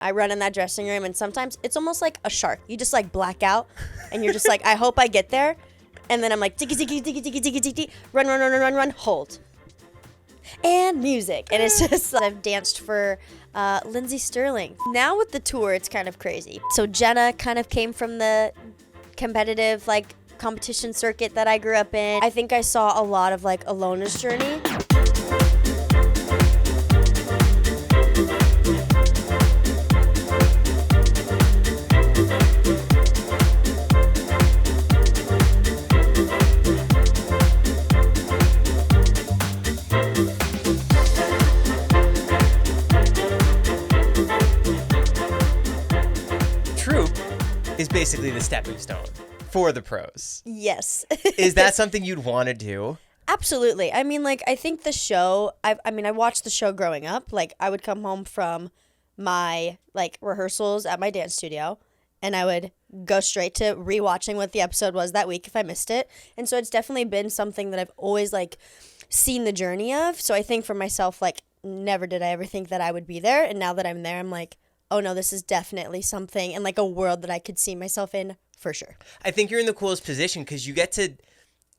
I run in that dressing room, and sometimes it's almost like a shark. You just like black out, and you're just like, I hope I get there. And then I'm like, tiki, tiki, tiki, tiki, tiki, tiki, run, run, run, run, run, hold. And music. And it's just, I've danced for Lindsey Sterling. Now with the tour, it's kind of crazy. So Jenna kind of came from the competitive, like, competition circuit that I grew up in. I think I saw a lot of, like, ILONA's journey. Is basically the stepping stone for the pros. Yes. Is that something you'd want to do? Absolutely. I mean, like, I think the show, I watched the show growing up. Like, I would come home from my, like, rehearsals at my dance studio, and I would go straight to rewatching what the episode was that week if I missed it. And so it's definitely been something that I've always, like, seen the journey of. So I think for myself, like, never did I ever think that I would be there. And now that I'm there, I'm like, oh no, this is definitely something and like a world that I could see myself in for sure. I think you're in the coolest position because you get to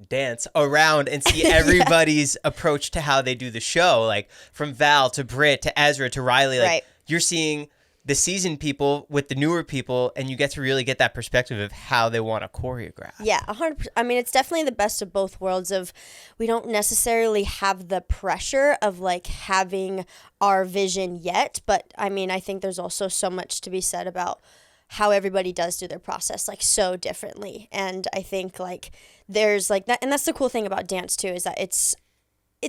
dance around and see everybody's approach to how they do the show. Like from Val to Britt to Ezra to Riley. Like right. You're seeing the seasoned people with the newer people, and you get to really get that perspective of how they want to choreograph. Yeah, 100%. I mean, it's definitely the best of both worlds. Of we don't necessarily have the pressure of like having our vision yet, but I mean, I think there's also so much to be said about how everybody does do their process like so differently. And I think like there's like that, and that's the cool thing about dance too, is that it's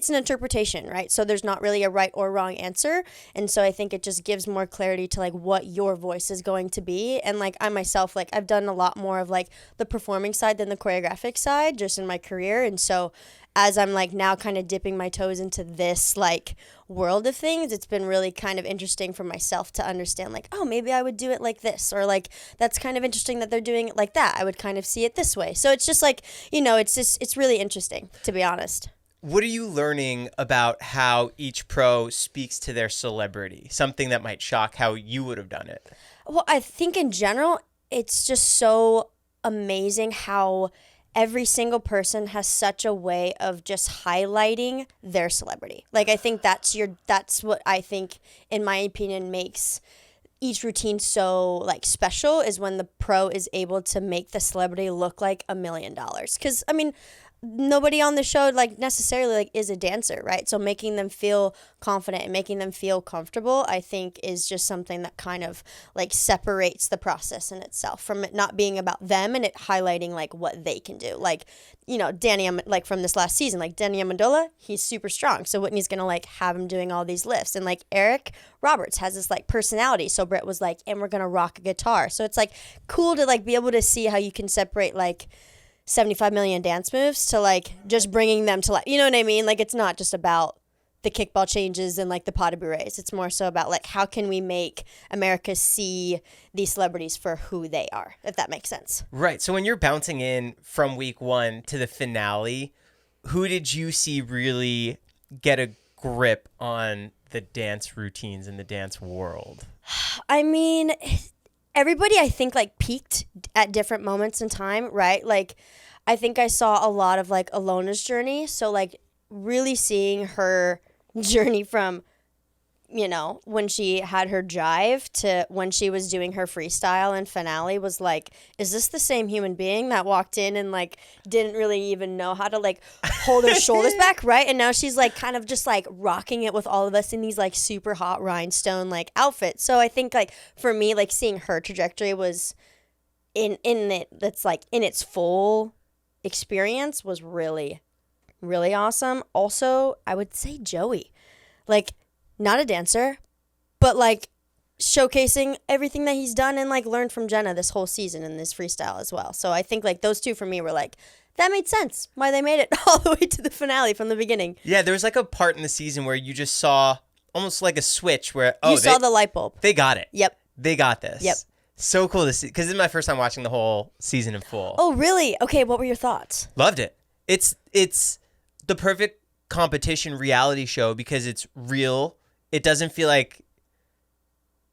an interpretation, right? So there's not really a right or wrong answer. And so I think it just gives more clarity to like what your voice is going to be. And like I myself, like I've done a lot more of like the performing side than the choreographic side just in my career. And so as I'm like now kind of dipping my toes into this like world of things, it's been really kind of interesting for myself to understand like, oh, maybe I would do it like this, or like that's kind of interesting that they're doing it like that. I would kind of see it this way. So it's just like, you know, it's really interesting, to be honest. What are you learning about how each pro speaks to their celebrity? Something that might shock how you would have done it. Well, I think in general, it's just so amazing how every single person has such a way of just highlighting their celebrity. Like, I think that's what I think, in my opinion, makes each routine so like special, is when the pro is able to make the celebrity look like $1 million. Because, I mean, nobody on the show like necessarily like is a dancer, right? So making them feel confident and making them feel comfortable, I think, is just something that kind of like separates the process in itself from it not being about them and it highlighting like what they can do. Like, you know, Danny, like from this last season, like Danny Amendola, he's super strong. So Whitney's gonna like have him doing all these lifts, and like Eric Roberts has this like personality. So Britt was like, and we're gonna rock a guitar. So it's like cool to like be able to see how you can separate like 75 million dance moves to like just bringing them to life. You know what I mean? Like it's not just about the kickball changes and like the pas de bourrées. It's more so about like how can we make America see these celebrities for who they are, if that makes sense. Right. So when you're bouncing in from week 1 to the finale, who did you see really get a grip on the dance routines in the dance world? I mean, everybody, I think, like, peaked at different moments in time, right? Like, I think I saw a lot of, like, ILONA's journey. So, like, really seeing her journey from, you know, when she had her jive to when she was doing her freestyle and finale was like, is this the same human being that walked in and, like, didn't really even know how to, like, hold her shoulders back, right? And now she's, like, kind of just, like, rocking it with all of us in these, like, super hot rhinestone, like, outfits. So I think, like, for me, like, seeing her trajectory was in it, that's, like, in its full experience was really, really awesome. Also, I would say Joey. Like, not a dancer, but like showcasing everything that he's done and like learned from Jenna this whole season in this freestyle as well. So I think like those two for me were like, that made sense why they made it all the way to the finale from the beginning. Yeah, there was like a part in the season where you just saw almost like a switch where, you saw the light bulb. They got it. Yep. They got this. Yep. So cool to see, because this is my first time watching the whole season in full. Oh, really? Okay, what were your thoughts? Loved it. It's the perfect competition reality show because it's real. It doesn't feel like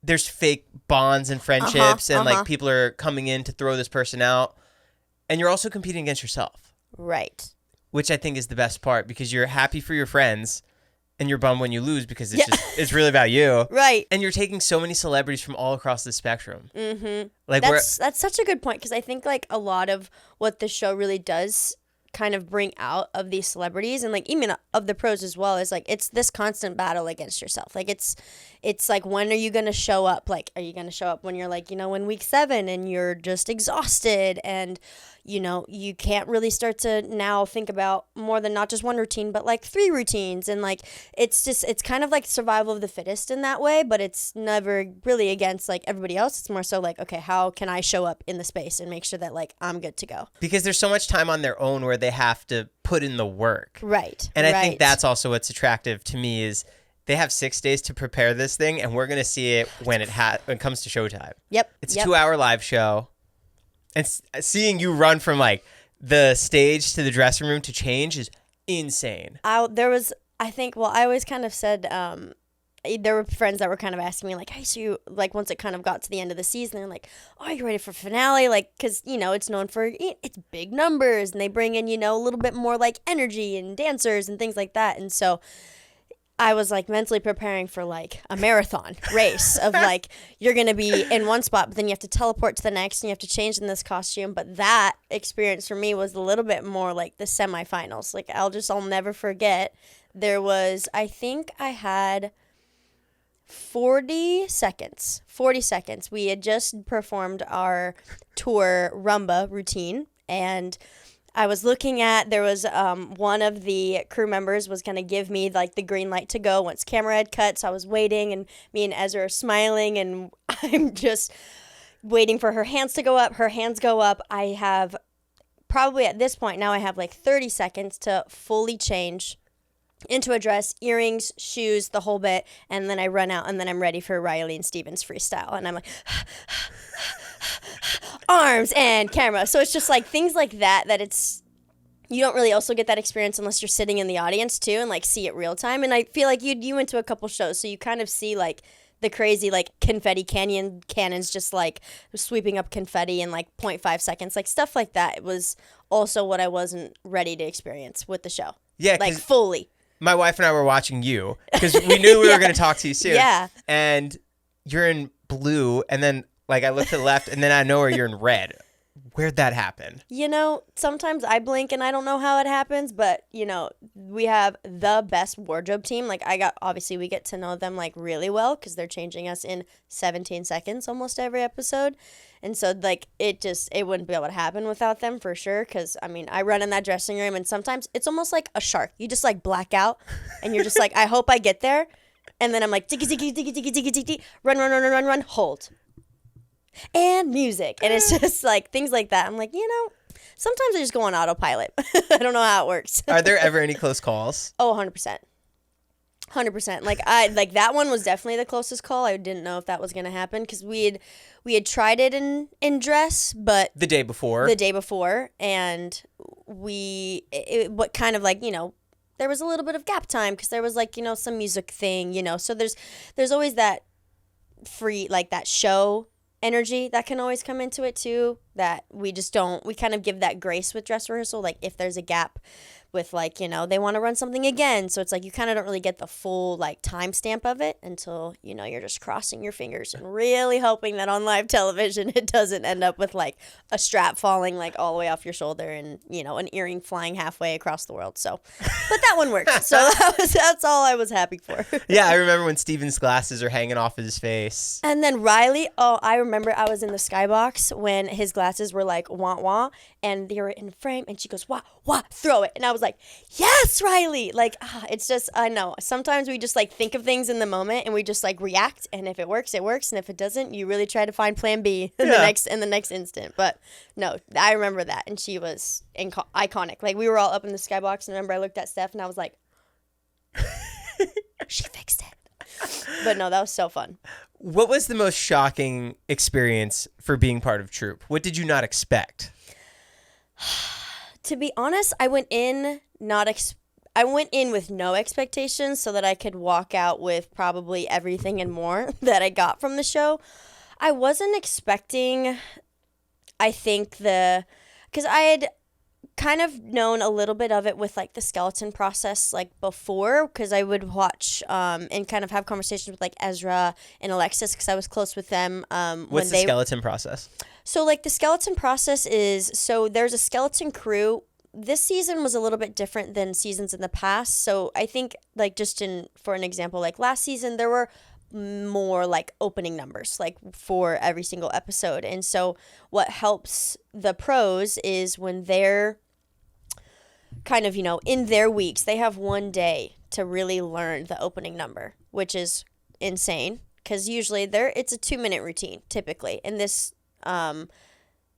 there's fake bonds and friendships and like people are coming in to throw this person out, and you're also competing against yourself. Right. Which I think is the best part, because you're happy for your friends and you're bummed when you lose because it's really about you. Right. And you're taking so many celebrities from all across the spectrum. Mm-hmm. Like that's such a good point, because I think like a lot of what the show really does kind of bring out of these celebrities, and like even of the pros as well, is like it's this constant battle against yourself. Like it's like, when are you going to show up? Like, are you going to show up when you're like, in week 7 and you're just exhausted and you can't really start to now think about more than not just one routine, but like 3 routines. And like, it's kind of like survival of the fittest in that way, but it's never really against like everybody else. It's more so like, okay, how can I show up in the space and make sure that like I'm good to go? Because there's so much time on their own where they have to put in the work. Right. And I think that's also what's attractive to me, is they have 6 days to prepare this thing, and we're going to see it when it comes to showtime. Yep. It's a 2-hour live show. And seeing you run from like the stage to the dressing room to change is insane. I always kind of said, there were friends that were kind of asking me like, hey, so you, like, once it kind of got to the end of the season, they're like, oh, are you ready for finale? Like, because, it's known for, it's big numbers, and they bring in, a little bit more like energy and dancers and things like that. And so I was like mentally preparing for like a marathon race of like, you're going to be in one spot, but then you have to teleport to the next and you have to change in this costume. But that experience for me was a little bit more like the semifinals. Like I'll never forget. There was, I think I had 40 seconds. We had just performed our tour rumba routine, and I was looking at, there was one of the crew members was going to give me like the green light to go once camera had cut. So I was waiting, and me and Ezra are smiling, and I'm just waiting for her hands to go up. Her hands go up. I have probably at this point now I have like 30 seconds to fully change into a dress, earrings, shoes, the whole bit. And then I run out, and then I'm ready for Riley and Steven's freestyle. And I'm like, arms and camera. So it's just like things like that it's, you don't really also get that experience unless you're sitting in the audience too and like see it real time. And I feel like you went to a couple shows, so you kind of see like the crazy like confetti cannons just like sweeping up confetti in like 0.5 seconds, like stuff like that. It was also what I wasn't ready to experience with the show. Yeah, like fully. My wife and I were watching you because we knew we were going to talk to you soon. Yeah. And you're in blue, and then like I look to the left, and then I know where you're in red. Where'd that happen? Sometimes I blink and I don't know how it happens, but we have the best wardrobe team. Like obviously we get to know them like really well because they're changing us in 17 seconds almost every episode. And so like it wouldn't be able to happen without them for sure. Because I run in that dressing room, and sometimes it's almost like a shark. You just like black out, and you're just like, I hope I get there. And then I'm like, tiki, tiki, tiki, tiki, tiki, tiki, run, hold. And music. And it's just like things like that. I'm like, sometimes I just go on autopilot. I don't know how it works. Are there ever any close calls? Oh, 100%. 100%. Like that one was definitely the closest call. I didn't know if that was going to happen because we had tried it in dress, but the day before, and what kind of like, there was a little bit of gap time because there was like, some music thing, so there's always that free, like that show energy that can always come into it too, that we kind of give that grace with dress rehearsal. Like if there's a gap with like, they want to run something again. So it's like you kind of don't really get the full like timestamp of it until, you're just crossing your fingers and really hoping that on live television it doesn't end up with like a strap falling like all the way off your shoulder and, an earring flying halfway across the world. So, but that one worked. So that's all I was happy for. Yeah, I remember when Steven's glasses are hanging off his face. And then Riley, I remember I was in the skybox when his glasses were like wah wah and they were in frame, and she goes wah wah, throw it. And I was like, yes, Riley. Like, it's just, I know sometimes we just like think of things in the moment and we just like react, and if it works, it works, and if it doesn't, you really try to find plan B in the next instant. But no, I remember that, and she was iconic. Like we were all up in the skybox, and I remember I looked at Steph and I was like, she fixed it. But no, that was so fun. What was the most shocking experience for being part of Troupe? What did you not expect? To be honest, I went in I went in with no expectations so that I could walk out with probably everything and more that I got from the show. I wasn't expecting, I think, because I had kind of known a little bit of it with like the skeleton process like before, because I would watch and kind of have conversations with like Ezra and Alexis because I was close with them. What's the skeleton process? So like the skeleton process is, so there's a skeleton crew. This season was a little bit different than seasons in the past. So I think like just for an example, like last season there were more like opening numbers like for every single episode. And so what helps the pros is when they're kind of, in their weeks, they have one day to really learn the opening number, which is insane because usually it's a 2-minute routine typically. In this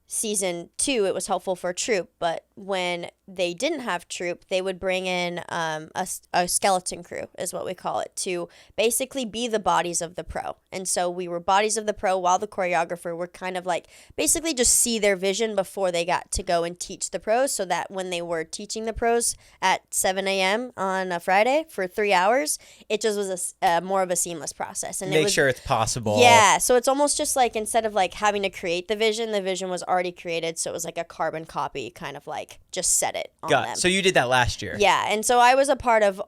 season 2, it was helpful for Troupe, but when they didn't have Troupe, they would bring in a skeleton crew, is what we call it, to basically be the bodies of the pro. And so we were bodies of the pro while the choreographer were kind of like basically just see their vision before they got to go and teach the pros, so that when they were teaching the pros at 7 a.m. on a Friday for 3 hours, it just was more of a seamless process. And make sure it's possible. Yeah, so it's almost just like instead of like having to create the vision was already created, so it was like a carbon copy, kind of like just set it on them. So you did that last year. Yeah, and so I was a part of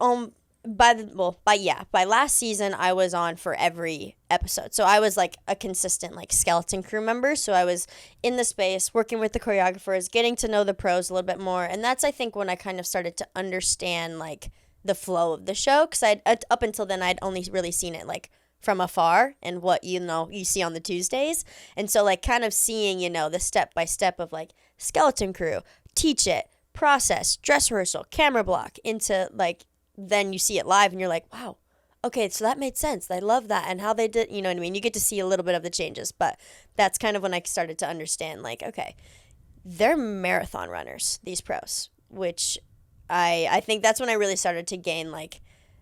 by last season I was on for every episode. So I was like a consistent like skeleton crew member. So I was in the space working with the choreographers, getting to know the pros a little bit more, and that's I think when I kind of started to understand like the flow of the show, because up until then I'd only really seen it like from afar and what you see on the Tuesdays. And so like kind of seeing the step by step of like skeleton crew, teach it, process, dress rehearsal, camera block, into like then you see it live and you're like, wow, okay, so that made sense. I love that. And how they did, you know what I mean? You get to see a little bit of the changes, but that's kind of when I started to understand like, okay, they're marathon runners, these pros, which I think that's when I really started to gain like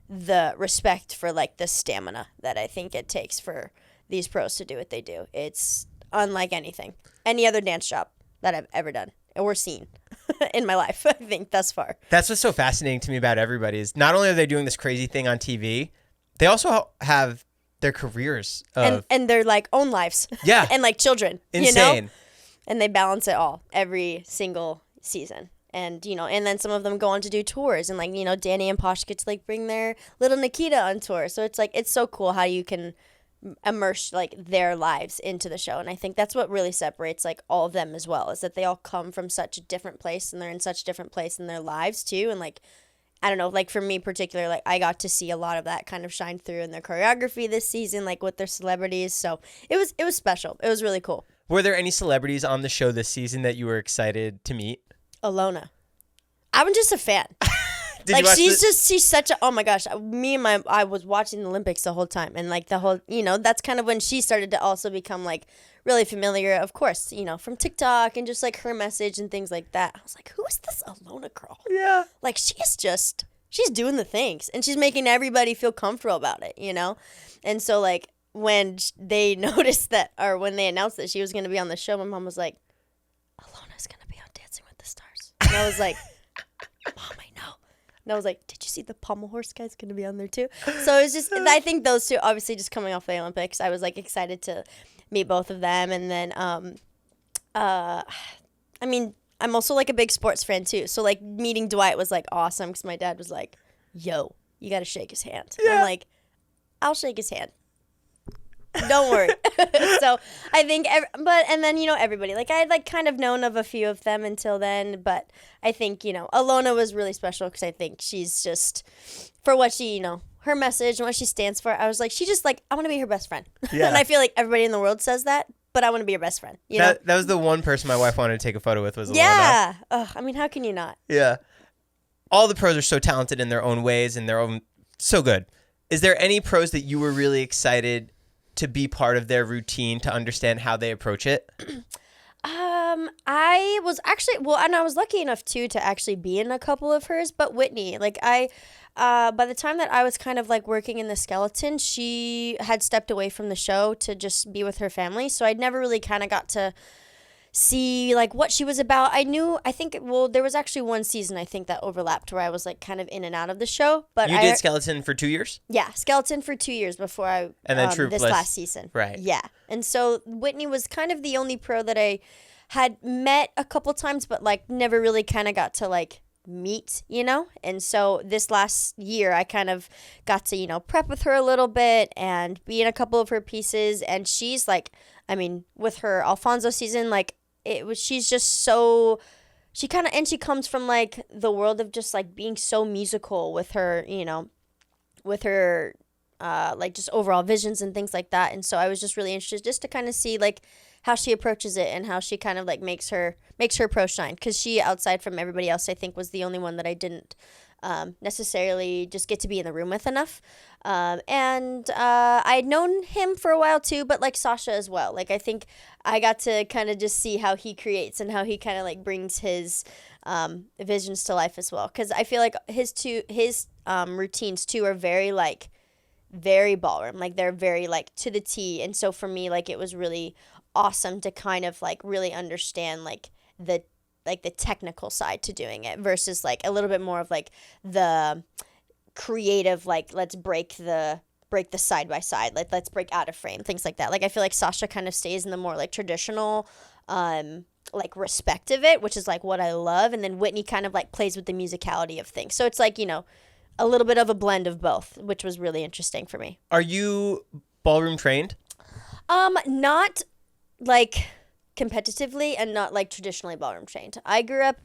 the respect for like the stamina that I think it takes for these pros to do what they do. It's unlike any other dance job that I've ever done or seen in my life, I think, thus far. That's what's so fascinating to me about everybody is not only are they doing this crazy thing on TV, they also have their careers. And their like own lives. Yeah. And like children. Insane. And they balance it all every single season. And, and then some of them go on to do tours. And, like, Danny and Posh get to, like, bring their little Nikita on tour. So it's, like, it's so cool how you can immerse, like, their lives into the show. And I think that's what really separates, like, all of them as well, is that they all come from such a different place. And they're in such a different place in their lives, too. And, like, I don't know, like, for me particularly, like, I got to see a lot of that kind of shine through in their choreography this season, like, with their celebrities. So it was special. It was really cool. Were there any celebrities on the show this season that you were excited to meet? ILONA. I'm just a fan. She's such a, oh my gosh, I was watching the Olympics the whole time, and like the whole, that's kind of when she started to also become like really familiar, of course, from TikTok and just like her message and things like that. I was like, who is this ILONA girl? Yeah. Like she's doing the things and she's making everybody feel comfortable about it, And so like when they noticed that, or when they announced that she was going to be on the show, my mom was like, ILONA's going to be on Dancing with the Stars. And I was like, Mom, I know. And I was like, did you see the pommel horse guy's going to be on there too? So it was just, I think those two, obviously just coming off the Olympics, I was like excited to meet both of them. And then, I mean, I'm also like a big sports fan too. So like meeting Dwight was like awesome because my dad was like, yo, you got to shake his hand. Yeah. I'm like, I'll shake his hand. Don't worry. So I think, and then, everybody, like I had like kind of known of a few of them until then, but I think, ILONA was really special because I think she's just, for what she, her message and what she stands for, I was like, she just like, I want to be her best friend. Yeah. And I feel like everybody in the world says that, but I want to be your best friend. That was the one person my wife wanted to take a photo with was ILONA. Yeah. I mean, how can you not? Yeah. All the pros are so talented in their own ways and so good. Is there any pros that you were really excited to be part of their routine, to understand how they approach it? I was actually, and I was lucky enough too to actually be in a couple of hers, but Whitney, like by the time that I was kind of like working in the skeleton, she had stepped away from the show to just be with her family. So I'd never really kind of got to see like what she was about. There was actually one season I think that overlapped where I was like kind of in and out of the show. But you did Skeleton for 2 years? Yeah, Skeleton for 2 years before and then Troupe this last season. Right. Yeah. And so Whitney was kind of the only pro that I had met a couple times, but like never really kind of got to like meet, you know? And so this last year I kind of got to, you know, prep with her a little bit and be in a couple of her pieces. And she's like, I mean, with her Alfonso season, like she's just so, she comes from like the world of just like being so musical with her, you know, with her like just overall visions and things like that. And so I was just really interested just to kind of see like how she approaches it and how she kind of like makes her approach shine, because she, outside from everybody else, I think was the only one that I didn't necessarily just get to be in the room with enough. And I'd known him for a while too, but like Sasha as well. Like I think I got to kind of just see how he creates and how he kind of like brings his visions to life as well. Because I feel like his routines too are very ballroom. Like they're very like to the T. And so for me, like it was really awesome to kind of like really understand like the technical side to doing it versus like a little bit more of like the creative, like let's break the side by side, like let's break out of frame, things like that. Like I feel like Sasha kind of stays in the more like traditional like respect of it, which is like what I love, and then Whitney kind of like plays with the musicality of things. So it's like, you know, a little bit of a blend of both, which was really interesting for me. Are you ballroom trained? Not like competitively and not like traditionally ballroom trained. I grew up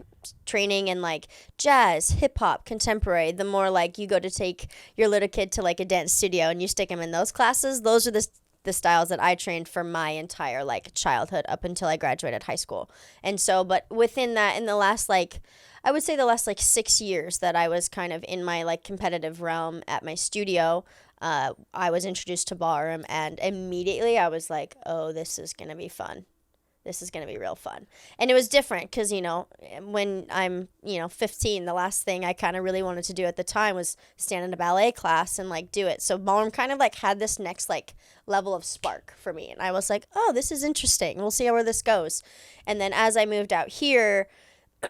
training in like jazz, hip hop, contemporary. The more like you go to take your little kid to like a dance studio and you stick him in those classes, those are the styles that I trained for my entire like childhood up until I graduated high school. And so, but within that, in the last like, I would say the last like 6 years that I was kind of in my like competitive realm at my studio, I was introduced to ballroom, and immediately I was like, oh, this is going to be fun. This is going to be real fun. And it was different because, you know, when I'm, you know, 15, the last thing I kind of really wanted to do at the time was stand in a ballet class and like do it. So ballroom kind of like had this next like level of spark for me. And I was like, oh, this is interesting. We'll see where this goes. And then as I moved out here,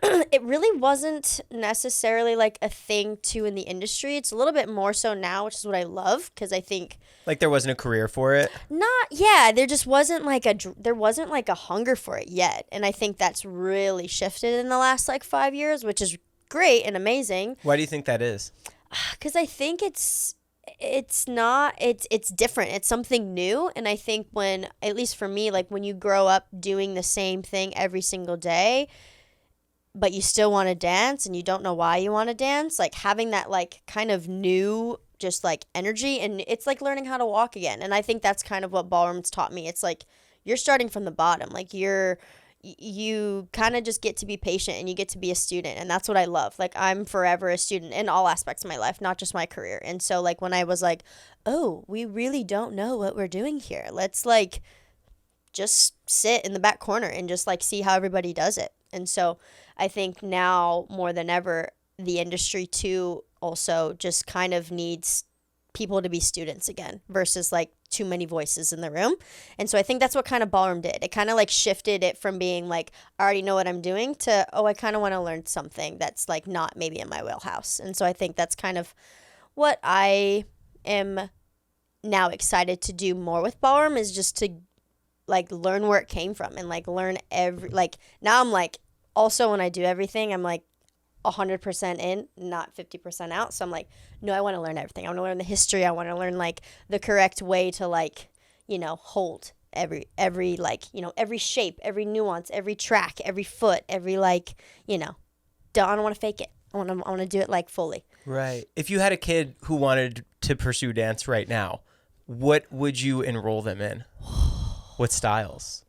it really wasn't necessarily like a thing too in the industry. It's a little bit more so now, which is what I love, because I think like there wasn't a career for it. There just wasn't like a hunger for it yet, and I think that's really shifted in the last like 5 years, which is great and amazing. Why do you think that is? Because I think it's different. It's something new, and I think when, at least for me, like when you grow up doing the same thing every single day, but you still want to dance and you don't know why you want to dance, like having that like kind of new just like energy, and it's like learning how to walk again. And I think that's kind of what ballroom's taught me. It's like you're starting from the bottom. Like you kind of just get to be patient and you get to be a student, and that's what I love. Like I'm forever a student in all aspects of my life, not just my career. And so like when I was like, oh, we really don't know what we're doing here, let's like just sit in the back corner and just like see how everybody does it. And so I think now more than ever, the industry too also just kind of needs people to be students again versus like too many voices in the room. And so I think that's what kind of ballroom did. It kind of like shifted it from being like, I already know what I'm doing, to, oh, I kind of want to learn something that's like not maybe in my wheelhouse. And so I think that's kind of what I am now excited to do more with ballroom, is just to like learn where it came from and like learn now I'm like, also when I do everything, I'm like 100% in, not 50% out. So I'm like, no, I want to learn everything. I want to learn the history. I want to learn like the correct way to like, you know, hold every like, you know, every shape, every nuance, every track, every foot, every like, you know, I don't want to fake it. I want to do it like fully. Right. If you had a kid who wanted to pursue dance right now, what would you enroll them in? What styles?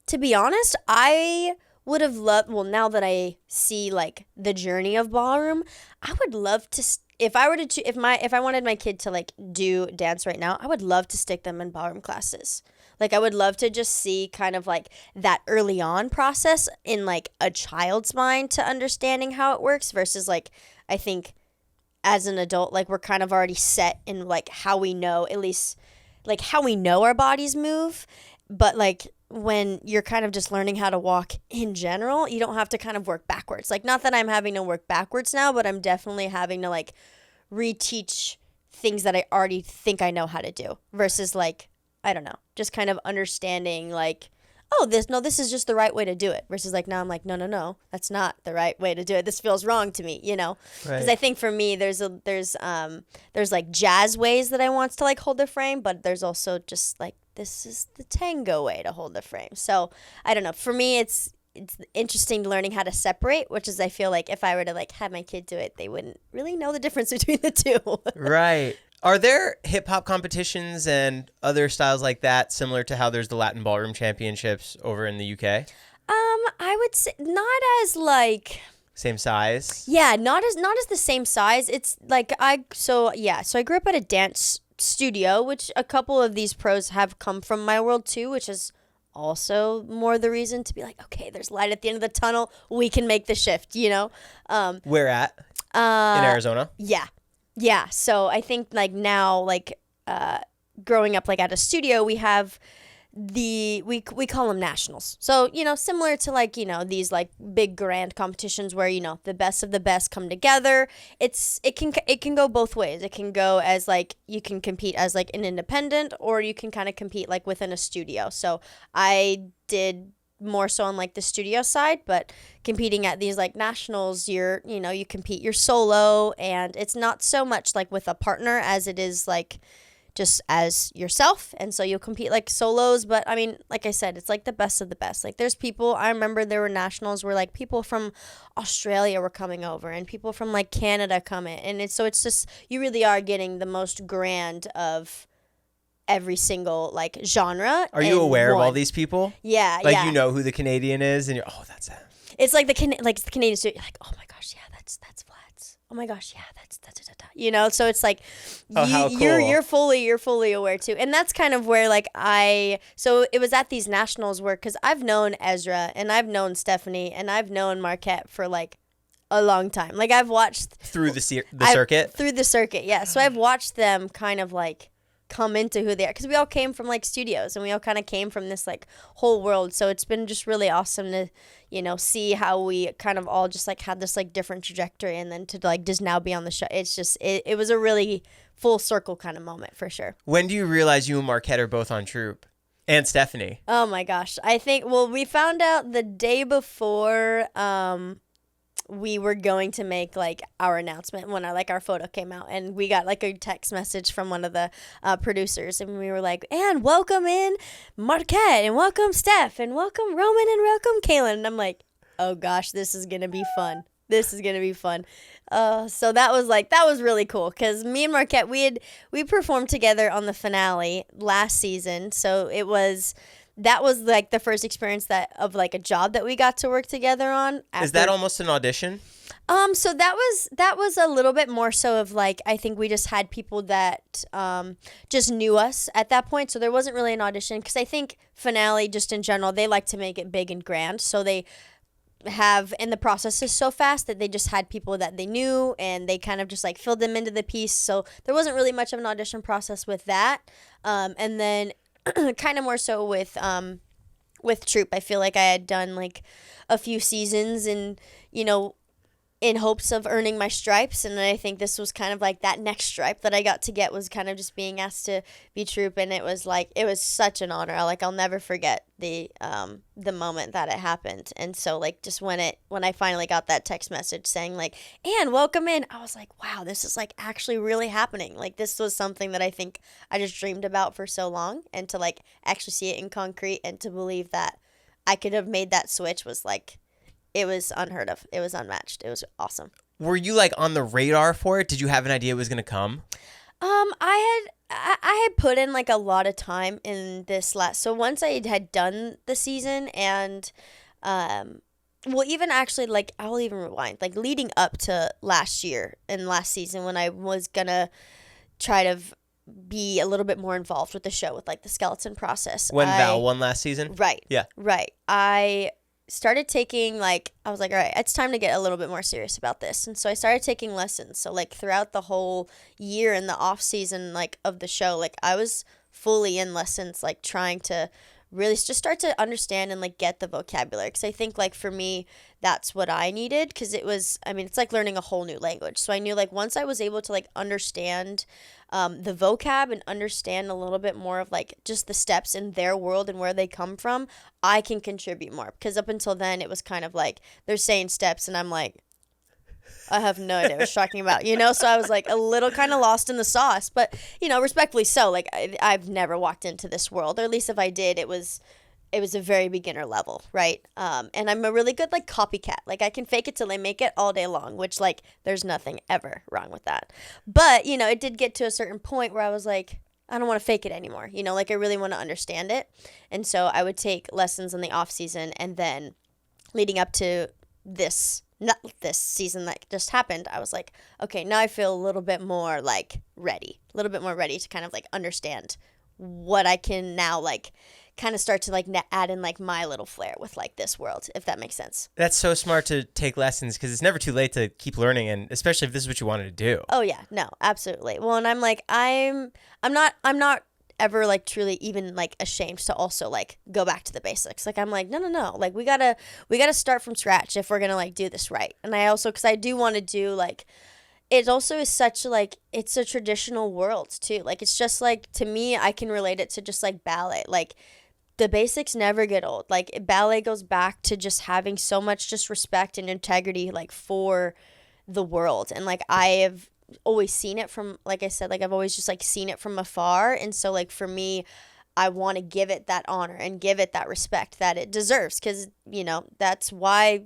To be honest, I would have loved, well, now that I see like the journey of ballroom, I would love to, if I wanted my kid to like do dance right now, I would love to stick them in ballroom classes. Like I would love to just see kind of like that early on process in like a child's mind to understanding how it works, versus like, I think as an adult, like we're kind of already set in like how we know, at least like how we know our bodies move. but like when you're kind of just learning how to walk in general, you don't have to kind of work backwards. Like, not that I'm having to work backwards now, but I'm definitely having to like reteach things that I already think I know how to do versus like, I don't know, just kind of understanding like, oh, this is just the right way to do it versus like now I'm like, no, that's not the right way to do it. This feels wrong to me, you know? Because Right. I think for me, there's like jazz ways that I want to like hold the frame, but there's also just like, this is the tango way to hold the frame. So I don't know. For me, it's interesting learning how to separate, which is I feel like if I were to like have my kid do it, they wouldn't really know the difference between the two. Right. Are there hip hop competitions and other styles like that similar to how there's the Latin Ballroom Championships over in the UK? I would say not as like Same size? not as the same size. It's like so I grew up at a dance studio, which a couple of these pros have come from my world too, which is also more the reason to be like, okay, there's light at the end of the tunnel. We can make the shift, you know? Where at? In Arizona? Yeah. Yeah. So I think like now, like growing up like at a studio, we have we call them nationals. So, you know, similar to like, you know, these like big grand competitions where, you know, the best of the best come together. It can go both ways. It can go as like you can compete as like an independent, or you can kind of compete like within a studio. So I did more so on like the studio side, but competing at these like nationals, you compete your solo, and it's not so much like with a partner as it is like just as yourself. And so you'll compete like solos, but I mean, like I said, it's like the best of the best. Like there's people, I remember there were nationals where like people from Australia were coming over and people from like Canada come in, and it's just, you really are getting the most grand of every single like genre. Are you aware of all one. these people? Yeah, Like yeah. you know who the Canadian is, and you're that's it. It's like the Canadian studio. You're like, oh my gosh, yeah, that's Flats. Oh my gosh, yeah, that's you know. So it's like, how cool. you're fully aware too, and that's kind of where like so it was at these nationals where, because I've known Ezra and I've known Stephanie and I've known Marquette for like a long time. Like I've watched Through the circuit? through the circuit, yeah. So I've watched them kind of like come into who they are, because we all came from like studios and we all kind of came from this like whole world. So it's been just really awesome to, you know, see how we kind of all just like had this like different trajectory, and then to like just now be on the show. It's just it was a really full circle kind of moment for sure. When do you realize you and Marquette are both on Troupe? And Stephanie? Oh my gosh, I think, well, we found out the day before we were going to make like our announcement when our photo came out, and we got like a text message from one of the producers, and we were like, and welcome in Marquette, and welcome Steph, and welcome Roman, and welcome Kailyn. And I'm like, oh gosh, this is gonna be fun. So that was really cool, because me and Marquette, we performed together on the finale last season. So that was like the first experience of like a job that we got to work together on. Is that almost an audition? So that was a little bit more so of like, I think we just had people that just knew us at that point. So there wasn't really an audition, because I think finale just in general, they like to make it big and grand. So they have, and the process is so fast that they just had people that they knew, and they kind of just like filled them into the piece. So there wasn't really much of an audition process with that. And then kind of more so with Troupe, I feel like I had done like a few seasons, and you know, in hopes of earning my stripes, and I think this was kind of like that next stripe that I got to get, was kind of just being asked to be Troupe, and it was such an honor. Like I'll never forget the moment that it happened. And so like just when I finally got that text message saying like, and welcome in, I was like, wow, this is like actually really happening. Like this was something that I think I just dreamed about for so long, and to like actually see it in concrete and to believe that I could have made that switch was like, it was unheard of. It was unmatched. It was awesome. Were you like on the radar for it? Did you have an idea it was going to come? I had put in like a lot of time in this so once I had done the season, and well, even actually, like, I'll even rewind, like leading up to last year and last season, when I was gonna try to be a little bit more involved with the show, with like the skeleton process. When Val won last season? Right. Yeah. Right. I started taking like, I was like, all right, it's time to get a little bit more serious about this. And so I started taking lessons. So like throughout the whole year in the off season, like of the show, like I was fully in lessons, like trying to really just start to understand and like get the vocabulary. Because I think like for me, that's what I needed, because it was, I mean, it's like learning a whole new language. So I knew like once I was able to like understand the vocab and understand a little bit more of like just the steps in their world and where they come from, I can contribute more. Because up until then, it was kind of like they're saying steps and I'm like, I have no idea what you're talking about, you know? So I was like a little kind of lost in the sauce, but, you know, respectfully so. Like I've never walked into this world, or at least if I did, it was a very beginner level, right? And I'm a really good like copycat. Like I can fake it till I make it all day long, which like there's nothing ever wrong with that. But, you know, it did get to a certain point where I was like, I don't want to fake it anymore. You know, like I really want to understand it. And so I would take lessons in the off season, and then leading up to not this season that just happened, I was like, okay, now I feel a little bit more like ready, to kind of like understand what I can now like kind of start to like add in like my little flair with like this world, if that makes sense. That's so smart to take lessons, because it's never too late to keep learning, and especially if this is what you wanted to do. Oh yeah, no, absolutely. Well, and I'm like, I'm not ever like truly even like ashamed to also like go back to the basics. Like I'm like, no, like we gotta start from scratch if we're gonna like do this right. And I also, because I do want to do like, it also is such like, it's a traditional world too. Like it's just like, to me, I can relate it to just like ballet. Like the basics never get old. Like ballet goes back to just having so much just respect and integrity like for the world. And like I have always seen it from, like I said, like I've always just like seen it from afar. And so like for me, I want to give it that honor and give it that respect that it deserves, because, you know, that's why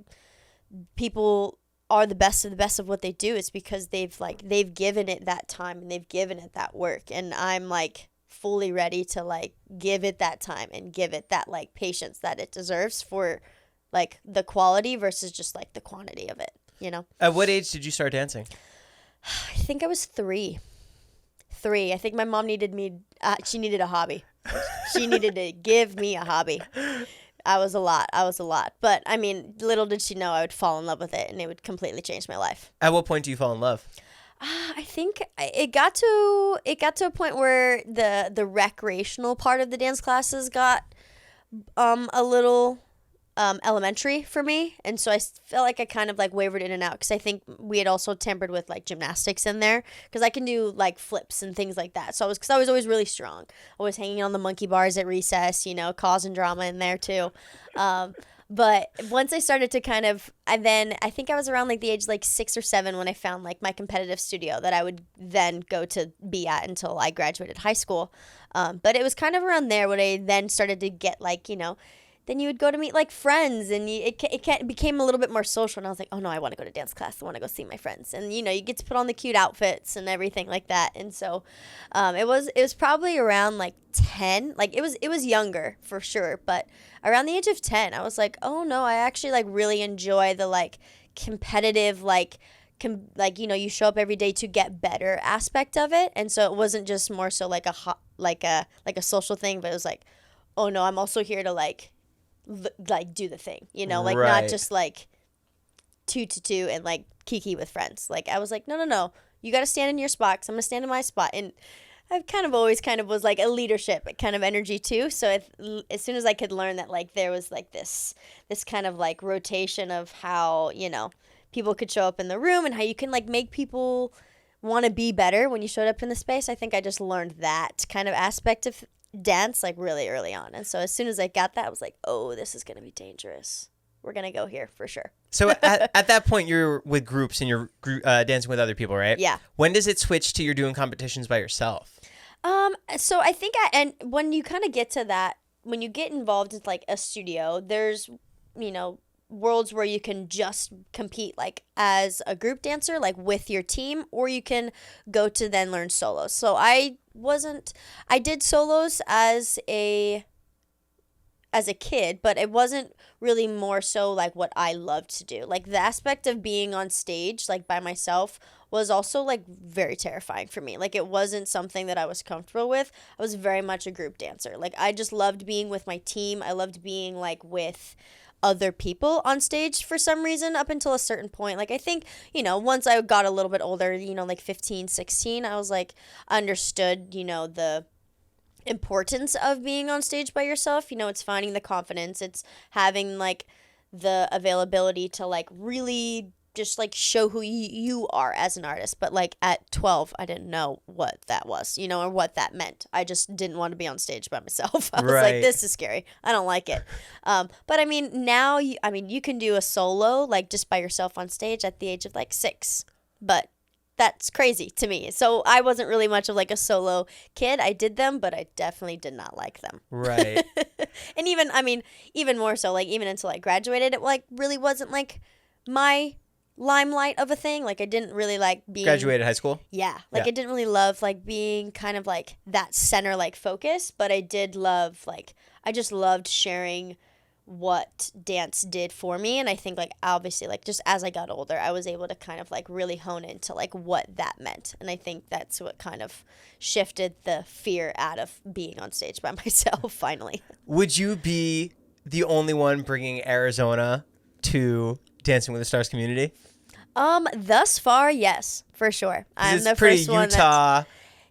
people are the best of what they do. It's because they've given it that time and they've given it that work. And I'm like fully ready to like give it that time and give it that like patience that it deserves for like the quality versus just like the quantity of it, you know? At what age did you start dancing? I think I was 3. I think my mom needed me. She needed a hobby. She needed to give me a hobby. I was a lot. But I mean, little did she know I would fall in love with it, and it would completely change my life. At what point do you fall in love? I think it got to a point where the recreational part of the dance classes got a little elementary for me, and so I felt like I kind of like wavered in and out, because I think we had also tempered with like gymnastics in there, because I can do like flips and things like that. So I was always really strong, always hanging on the monkey bars at recess, you know, causing drama in there too. But once I started to kind of, I think I was around like the age like 6 or 7 when I found like my competitive studio that I would then go to be at until I graduated high school. But it was kind of around there when I then started to get like, you know, then you would go to meet like friends, and it became a little bit more social. And I was like, oh no, I want to go to dance class. I want to go see my friends. And you know, you get to put on the cute outfits and everything like that. And so, it was probably around like 10. Like it was younger for sure, but around the age of 10, I was like, oh no, I actually like really enjoy the like competitive like you know, you show up every day to get better aspect of it. And so it wasn't just more so like a social thing, but it was like, oh no, I'm also here to like do the thing, you know, like Right. not just like two and like kiki with friends. Like I was like, no, you got to stand in your spot, because I'm gonna stand in my spot. And I've kind of always kind of was like a leadership kind of energy too. So as soon as I could learn that like there was like this kind of like rotation of how, you know, people could show up in the room and how you can like make people want to be better when you showed up in the space, I think I just learned that kind of aspect of dance like really early on. And so as soon as I got that, I was like, oh, this is going to be dangerous. We're going to go here for sure. So at that point, you're with groups and you're dancing with other people, right? Yeah. When does it switch to you're doing competitions by yourself? So I think and when you kind of get to that, when you get involved in like a studio, there's, you know, worlds where you can just compete like as a group dancer, like with your team, or you can go to then learn solos. So I did solos as a kid, but it wasn't really more so like what I loved to do. Like the aspect of being on stage like by myself was also like very terrifying for me. Like it wasn't something that I was comfortable with. I was very much a group dancer. Like I just loved being with my team. I loved being like with other people on stage for some reason up until a certain point. Like I think, you know, once I got a little bit older, you know, like 15, 16, I was like understood, you know, the importance of being on stage by yourself. You know, it's finding the confidence. It's having like the availability to like really just like show who you are as an artist. But like at 12, I didn't know what that was, you know, or what that meant. I just didn't want to be on stage by myself. I was like, this is scary. I don't like it. But I mean, now, you can do a solo like just by yourself on stage at the age of like 6. But that's crazy to me. So I wasn't really much of like a solo kid. I did them, but I definitely did not like them. Right. And even more so, like even until I graduated, it like really wasn't like my limelight of a thing. Like I didn't really like being Graduated high school? Yeah. Like I didn't really love like being kind of like that center like focus, but I did love like I just loved sharing what dance did for me. And I think like obviously like just as I got older, I was able to kind of like really hone into like what that meant. And I think that's what kind of shifted the fear out of being on stage by myself finally. Would you be the only one bringing Arizona to Dancing with the Stars community? Thus far, yes, for sure. I'm it's the pretty first one Utah,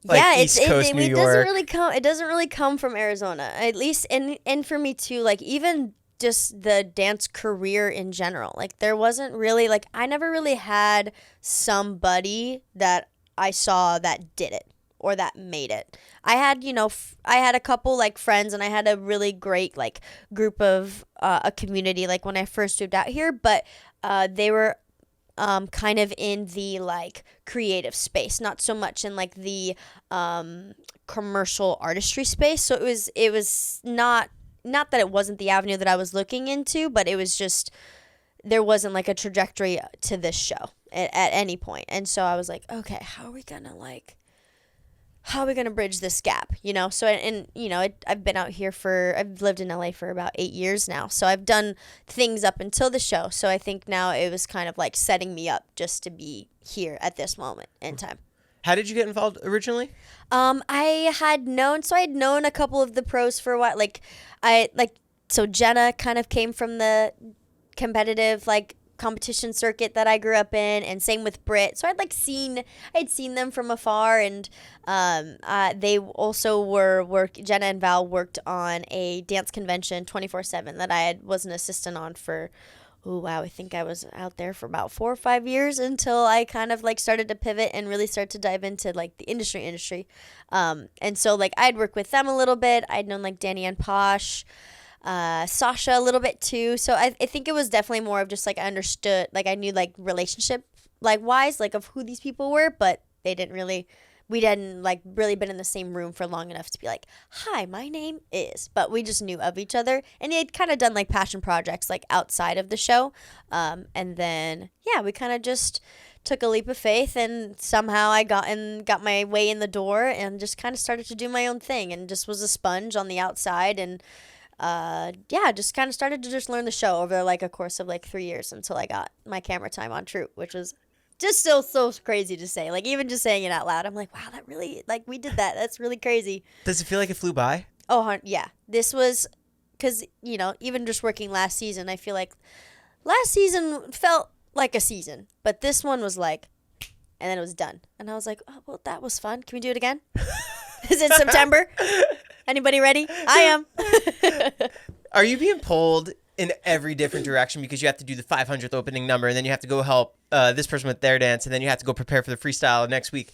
like East Coast New York. It doesn't really come from Arizona. At least and for me too, like even just the dance career in general. Like there wasn't really like I never really had somebody that I saw that did it or that made it. I had, I had a couple like friends and I had a really great like group of a community like when I first moved out here, but they were kind of in the like creative space, not so much in like the commercial artistry space. So it was not that it wasn't the avenue that I was looking into, but it was just there wasn't like a trajectory to this show at any point. And so I was like, okay, how are we gonna bridge this gap, So, I've been out here I've lived in LA for about 8 years now. So I've done things up until the show. So I think now it was kind of like setting me up just to be here at this moment in time. How did you get involved originally? I had known a couple of the pros for a while. So Jenna kind of came from the competitive, like, competition circuit that I grew up in, and same with BRIT. So I'd seen them from afar, and they also Jenna and Val worked on a dance convention 24/7 that I was an assistant on for, I think I was out there for about 4 or 5 years until I kind of like started to pivot and really start to dive into like the industry. And so like I'd work with them a little bit. I'd known like Danny and Posh, Sasha a little bit too. So I think it was definitely more of just like I understood, like I knew like relationship like wise, like of who these people were, but we hadn't like really been in the same room for long enough to be like, hi, my name is, but we just knew of each other, and they'd kind of done like passion projects like outside of the show. And then, we kind of just took a leap of faith, and somehow I got my way in the door and just kind of started to do my own thing, and just was a sponge on the outside, and just kind of started to just learn the show over like a course of like 3 years until I got my camera time on Troupe, which was just still so crazy to say. Like even just saying it out loud, I'm like, wow, that really, like we did that. That's really crazy. Does it feel like it flew by? Oh, yeah. This was, because, even just working last season, I feel like last season felt like a season, but this one was like, and then it was done. And I was like, oh, well, that was fun. Can we do it again? Is it September? Anybody ready? I am. Are you being pulled in every different direction because you have to do the 500th opening number, and then you have to go help this person with their dance, and then you have to go prepare for the freestyle next week?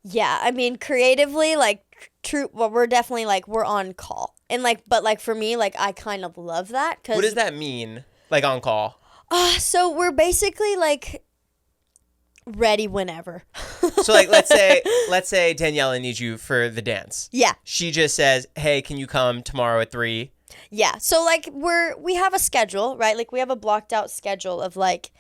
Yeah, I mean, creatively, like, Troupe, well, we're definitely, like, we're on call. And, like, but, like, for me, like, I kind of love that. What does that mean, like, on call? So we're basically, like, ready whenever. So, like, let's say Daniela needs you for the dance. Yeah. She just says, hey, can you come tomorrow at 3? Yeah. So, like, we have a schedule, right? Like, we have a blocked out schedule of, like,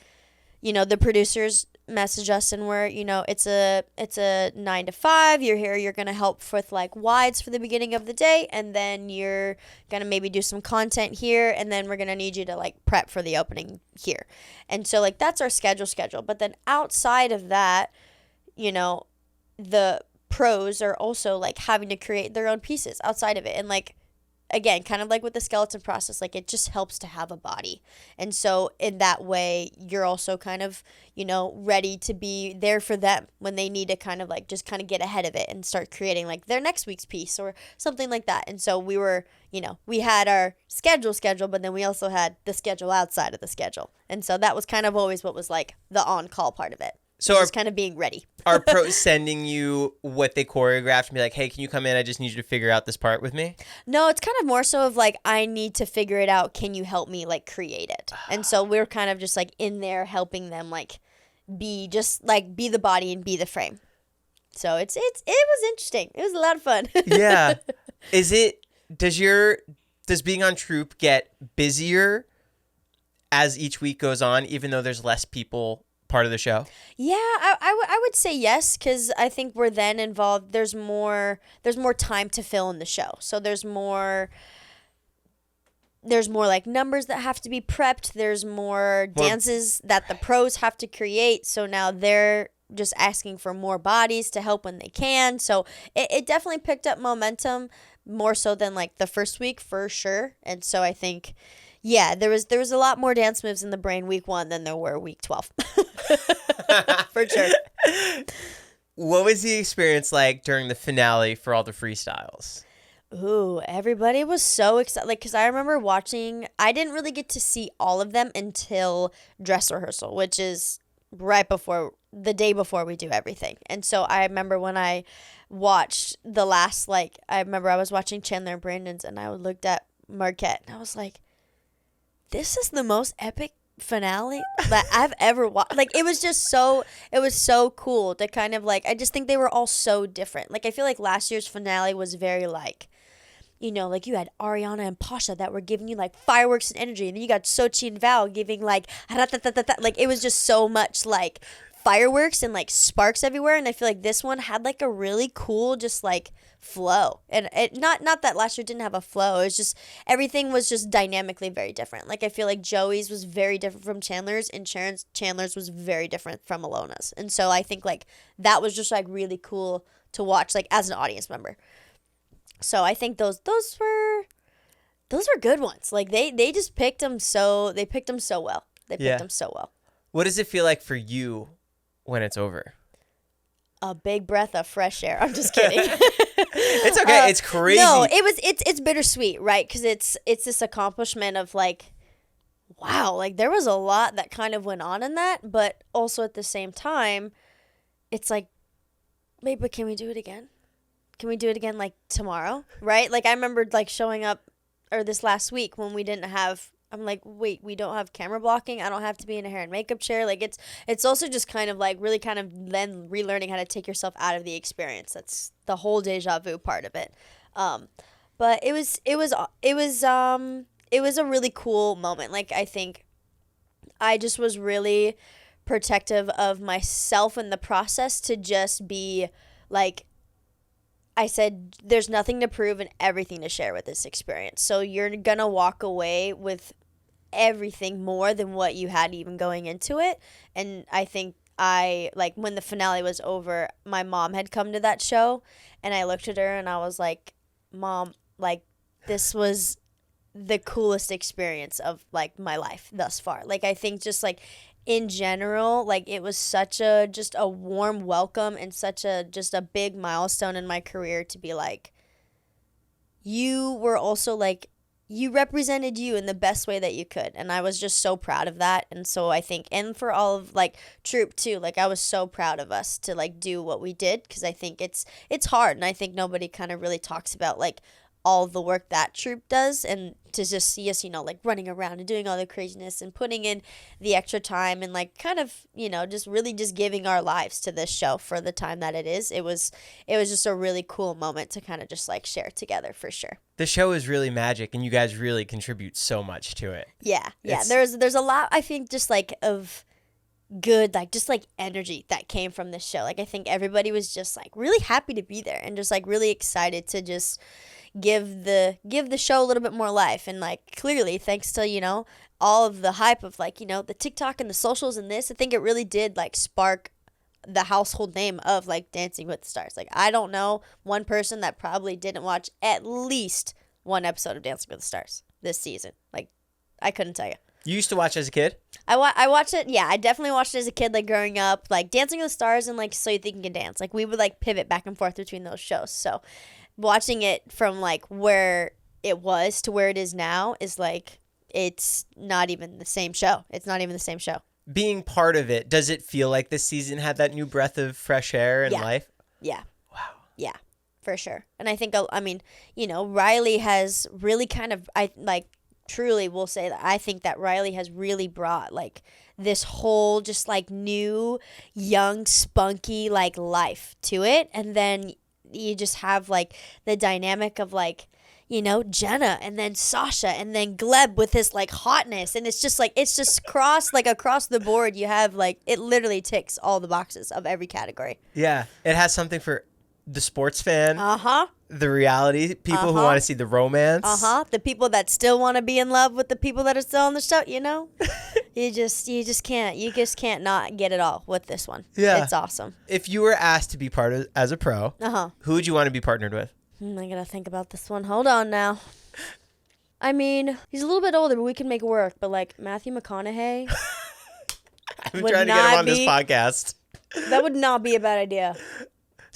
the producers message us, and we're, it's a 9 to 5. You're here. You're going to help with, like, wides for the beginning of the day, and then you're going to maybe do some content here, and then we're going to need you to, like, prep for the opening here. And so, like, that's our schedule. But then outside of that, the pros are also, like, having to create their own pieces outside of it. And, like, again, kind of like with the skeleton process, like it just helps to have a body. And so in that way, you're also kind of, ready to be there for them when they need to kind of like just kind of get ahead of it and start creating like their next week's piece or something like that. And so we were, we had our schedule, but then we also had the schedule outside of the schedule. And so that was kind of always what was like the on-call part of it. So just kind of being ready. Are pros sending you what they choreographed and be like, hey, can you come in? I just need you to figure out this part with me? No, it's kind of more so of like, I need to figure it out. Can you help me like create it? And so we're kind of just like in there helping them like be the body and be the frame. So it was interesting. It was a lot of fun. Yeah. Does being on Troupe get busier as each week goes on, even though there's less people part of the show? Yeah, I would say yes, because I think we're then involved. There's more time to fill in the show. So there's more like numbers that have to be prepped. There's more dances that the pros have to create. So now they're just asking for more bodies to help when they can. So it definitely picked up momentum more so than like the first week for sure. And so I think, yeah, there was a lot more dance moves in the brain week 1 than there were week 12. For sure. What was the experience like during the finale for all the freestyles? Ooh, everybody was so excited. Like, because I remember watching, I didn't really get to see all of them until dress rehearsal, which is right before, the day before we do everything. And so I remember when I watched the last, like, I remember I was watching Chandler and Brandon's, and I looked at Marquette, and I was like, this is the most epic finale that I've ever watched. Like, it was so cool to kind of like, I just think they were all so different. Like, I feel like last year's finale was very like, like you had Ariana and Pasha that were giving you like fireworks and energy, and then you got Sochi and Val giving like like it was just so much like fireworks and like sparks everywhere. And I feel like this one had like a really cool just like flow, and it not that last year didn't have a flow. It was just everything was just dynamically very different. Like I feel like Joey's was very different from Chandler's, and Chandler's was very different from Ilona's. And so I think like that was just like really cool to watch like as an audience member. So I think those were good ones. Like they just picked them so well. They picked them so well. What does it feel like for you when it's over? A big breath of fresh air. I'm just kidding. It's okay. It's crazy. No, it's bittersweet, right? Because it's this accomplishment of like, wow, like there was a lot that kind of went on in that, but also at the same time, it's like, wait, but can we do it again? Can we do it again like tomorrow, right? Like I remember like showing up or this last week when we didn't have, I'm like, wait, we don't have camera blocking. I don't have to be in a hair and makeup chair. Like it's also just kind of like really kind of then relearning how to take yourself out of the experience. That's the whole deja vu part of it. But it was a really cool moment. Like I think I just was really protective of myself in the process to just be like, I said, there's nothing to prove and everything to share with this experience. So you're going to walk away with everything more than what you had even going into it. And I think when the finale was over, my mom had come to that show, and I looked at her and I was like, Mom, like this was the coolest experience of like my life thus far. Like I think just like in general, like it was such a just a warm welcome and such a just a big milestone in my career to be like, you were also like, you represented you in the best way that you could. And I was just so proud of that. And so I think, and for all of like Troupe too, like I was so proud of us to like do what we did, because I think it's hard, and I think nobody kind of really talks about like all the work that Troupe does, and to just see us, like running around and doing all the craziness and putting in the extra time and like kind of, just really just giving our lives to this show for the time that it is. It was just a really cool moment to kind of just like share together for sure. The show is really magic, and you guys really contribute so much to it. Yeah. There's a lot, I think, just like of good, like just like energy that came from this show. Like I think everybody was just like really happy to be there and just like really excited to just give the show a little bit more life. And like clearly thanks to all of the hype of like the TikTok and the socials and this, I think it really did like spark the household name of like Dancing with the Stars. Like I don't know one person that probably didn't watch at least one episode of Dancing with the Stars this season. Like, I couldn't tell you. You used to watch as a kid? I watched it. Yeah, I definitely watched it as a kid, like growing up, like Dancing with the Stars and like So You Think You Can Dance. Like we would like pivot back and forth between those shows. So watching it from like where it was to where it is now is like it's not even the same show. It's not even the same show. Being part of it, does it feel like this season had that new breath of fresh air and life? Yeah. Wow. Yeah, for sure. And I think, I mean, you know, Riley has really kind of, truly will say that I think that Riley has really brought like this whole just like new, young, spunky like life to it. And then you just have like the dynamic of like, you know, Jenna and then Sasha and then Gleb with his like hotness. And it's just across the board. You have like, it literally ticks all the boxes of every category. Yeah. It has something for the sports fan. Uh-huh. The reality, people who want to see the romance. The people that still want to be in love with the people that are still on the show, you know? you just can't not get it all with this one. Yeah. It's awesome. If you were asked to be part of as a pro, who would you want to be partnered with? I gotta think about this one. Hold on now. I mean, he's a little bit older, but we can make it work. But like Matthew McConaughey. I've been trying to get him on this podcast. That would not be a bad idea.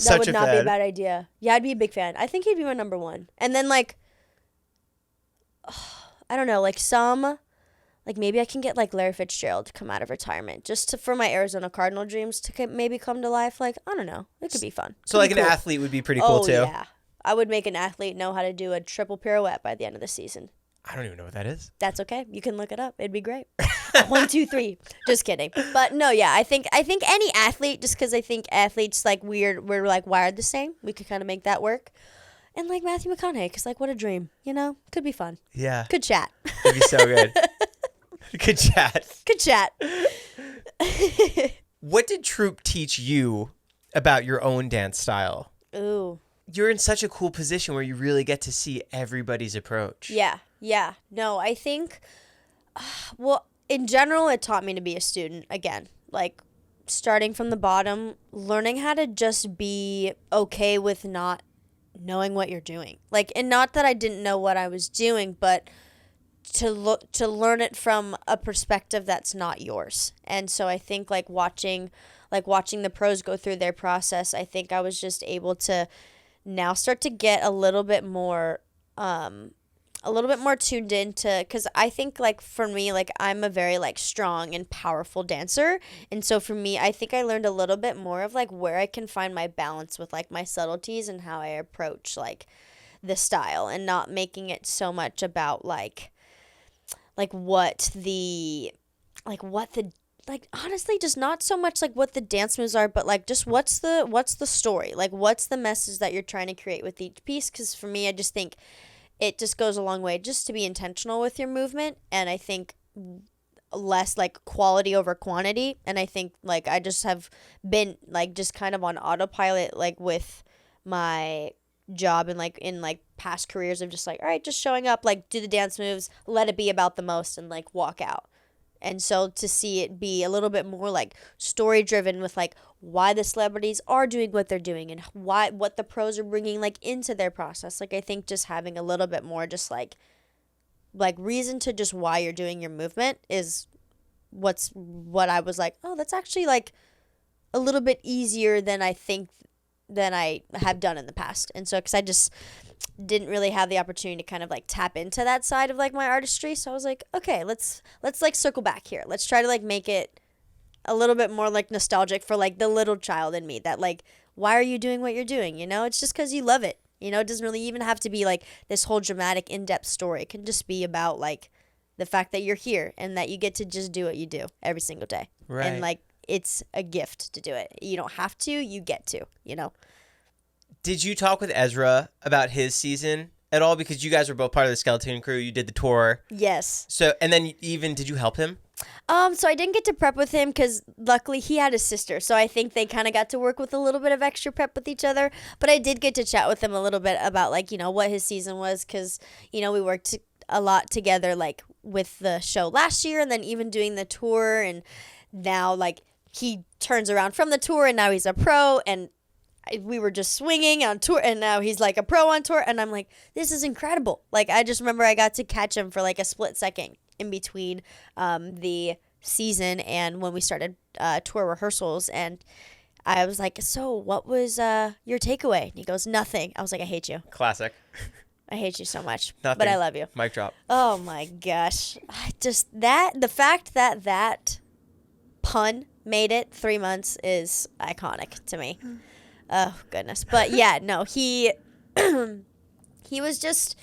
That would not be a bad idea. Yeah, I'd be a big fan. I think he'd be my number one. And then like, I don't know, like maybe I can get like Larry Fitzgerald to come out of retirement just for my Arizona Cardinal dreams to maybe come to life. Like, I don't know. It could be fun. So like an athlete would be pretty cool too. Yeah. I would make an athlete know how to do a triple pirouette by the end of the season. I don't even know what that is. That's okay. You can look it up. It'd be great. 1, 2, 3. Just kidding. But no, yeah, I think any athlete, just because I think athletes like we're like wired the same. We could kind of make that work. And like Matthew McConaughey, because like what a dream, you know? Could be fun. Yeah. Good chat. It'd be so good. Good chat. Good chat. What did Troupe teach you about your own dance style? Ooh. You're in such a cool position where you really get to see everybody's approach. Yeah. Yeah. No, I think, well, in general, it taught me to be a student again. Like, starting from the bottom, learning how to just be okay with not knowing what you're doing. Like, and not that I didn't know what I was doing, but to learn it from a perspective that's not yours. And so I think watching the pros go through their process, I think I was just able to now start to get a little bit more tuned into, because I think for me, I'm a very strong and powerful dancer, and so for me, I think I learned a little bit more of where I can find my balance with my subtleties and how I approach the style, and not making it so much about honestly, just not so much what the dance moves are, but just what's the story, what's the message that you're trying to create with each piece. Because for me, I just think it just goes a long way just to be intentional with your movement, and I think less quality over quantity. And I think I just have been just kind of on autopilot with my job, and in past careers of just all right, just showing up, do the dance moves, let it be about the most, and walk out. And so to see it be a little bit more story driven with why the celebrities are doing what they're doing, and what the pros are bringing into their process. I think just having a little bit more just reason to just why you're doing your movement is what I was oh, that's actually a little bit easier than I have done in the past. And so because I just didn't really have the opportunity to kind of tap into that side of my artistry, so I was okay, let's circle back here. Let's try to make it a little bit more nostalgic for the little child in me, that why are you doing what you're doing, it's just because you love it, it doesn't really even have to be this whole dramatic in-depth story. It can just be about the fact that you're here and that you get to just do what you do every single day. Right. And it's a gift to do it. You don't have to, you get to, Did you talk with Ezra about his season at all? Because you guys were both part of the Skeleton Crew. You did the tour. Yes. So, and then did you help him? So I didn't get to prep with him because luckily he had a sister. So I think they kind of got to work with a little bit of extra prep with each other. But I did get to chat with him a little bit about what his season was, because, we worked a lot together with the show last year, and then even doing the tour, and now he turns around from the tour and now he's a pro, and we were just swinging on tour, and now he's like a pro on tour, and I'm like, this is incredible. Like, I just remember I got to catch him for like a split second in between the season and when we started tour rehearsals, and I was like, so what was your takeaway? And he goes, nothing. I was like, I hate you. Classic. I hate you so much. Nothing. But I love you. Mic drop. Oh my gosh. The fact that pun made it 3 months is iconic to me. Oh goodness. But yeah, no, he was just,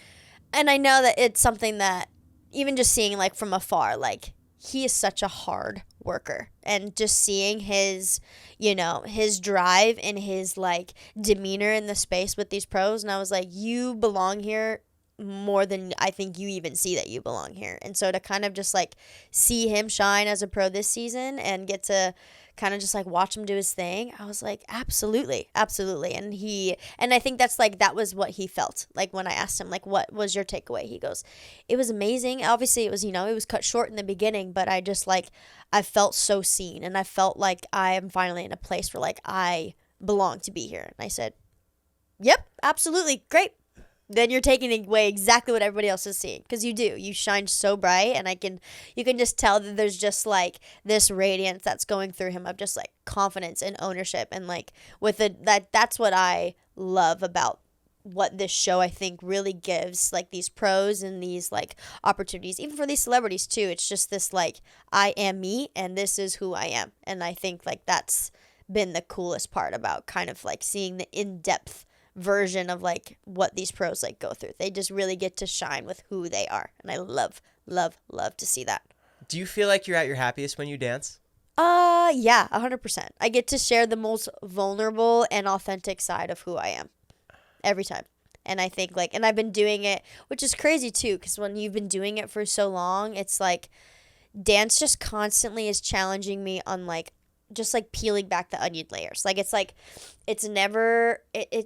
and I know that it's something that even just seeing like from afar, like he is such a hard worker, and just seeing his, his drive and his like demeanor in the space with these pros, and I was like, you belong here more than I think you even see that you belong here. And so to kind of just like see him shine as a pro this season and get to kind of just like watch him do his thing, I was like, absolutely. And I think that's like, that was what he felt like when I asked him, like, what was your takeaway? He goes, it was amazing. Obviously it was, it was cut short in the beginning, but I just like, I felt so seen, and I felt like I am finally in a place where like I belong to be here. And I said, yep, absolutely. Great. Then you're taking away exactly what everybody else is seeing, because you shine so bright, and you can just tell that there's just like this radiance that's going through him of just like confidence and ownership, and like with that's what I love about what this show I think really gives like these pros and these like opportunities, even for these celebrities too. It's just this like, I am me and this is who I am, and I think like that's been the coolest part about kind of like seeing the in-depth version of like what these pros like go through. They just really get to shine with who they are, and I love to see that. Do you feel like you're at your happiest when you dance? Yeah, 100%. I get to share the most vulnerable and authentic side of who I am every time. And I think like, and I've been doing it, which is crazy too, because when you've been doing it for so long, it's like dance just constantly is challenging me on like just like peeling back the onion layers. Like it's never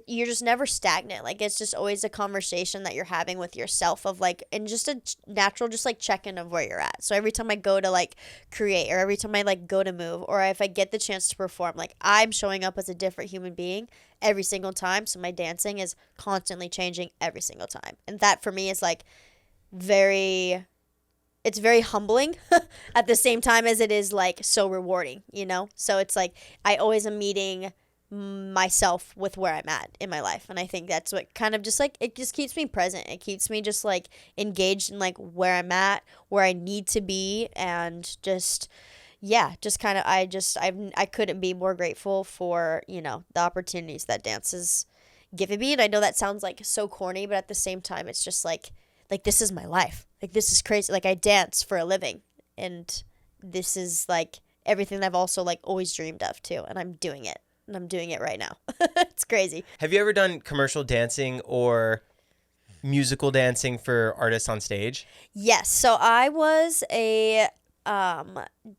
you're just never stagnant. Like it's just always a conversation that you're having with yourself of like, and just a natural just like check-in of where you're at. So every time I go to like create, or every time I like go to move, or if I get the chance to perform, like I'm showing up as a different human being every single time. So my dancing is constantly changing every single time, and that for me is like it's very humbling at the same time as it is like so rewarding, So it's like I always am meeting myself with where I'm at in my life, and I think that's what kind of just like, it just keeps me present. It keeps me just like engaged in like where I'm at, where I need to be, and just kind of I couldn't be more grateful for the opportunities that dance has given me. And I know that sounds like so corny, but at the same time it's just like this is my life. Like, this is crazy. Like, I dance for a living, and this is like everything that I've also like always dreamed of too. And I'm doing it, right now. It's crazy. Have you ever done commercial dancing or musical dancing for artists on stage? Yes. So I was a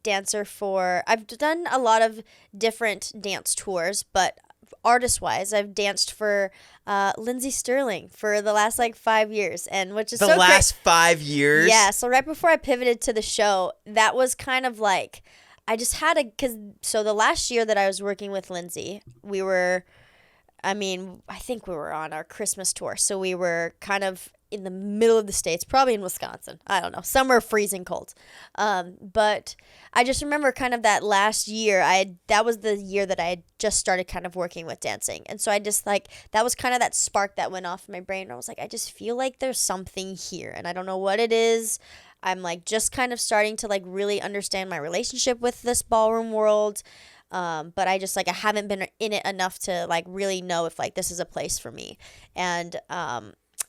dancer I've done a lot of different dance tours, but artist-wise, I've danced for Lindsey Sterling for the last like 5 years, and which is the last 5 years. Yeah, so right before I pivoted to the show, that was kind of like I just had so the last year that I was working with Lindsey, I think we were on our Christmas tour, so we were kind of in the middle of the States, probably in Wisconsin. I don't know, somewhere freezing cold. But I just remember kind of that last year, that was the year that I had just started kind of working with dancing. And so I just like, that was kind of that spark that went off in my brain. I was like, I just feel like there's something here, and I don't know what it is. I'm like just kind of starting to like really understand my relationship with this ballroom world. But I just like, I haven't been in it enough to like really know if like this is a place for me. And,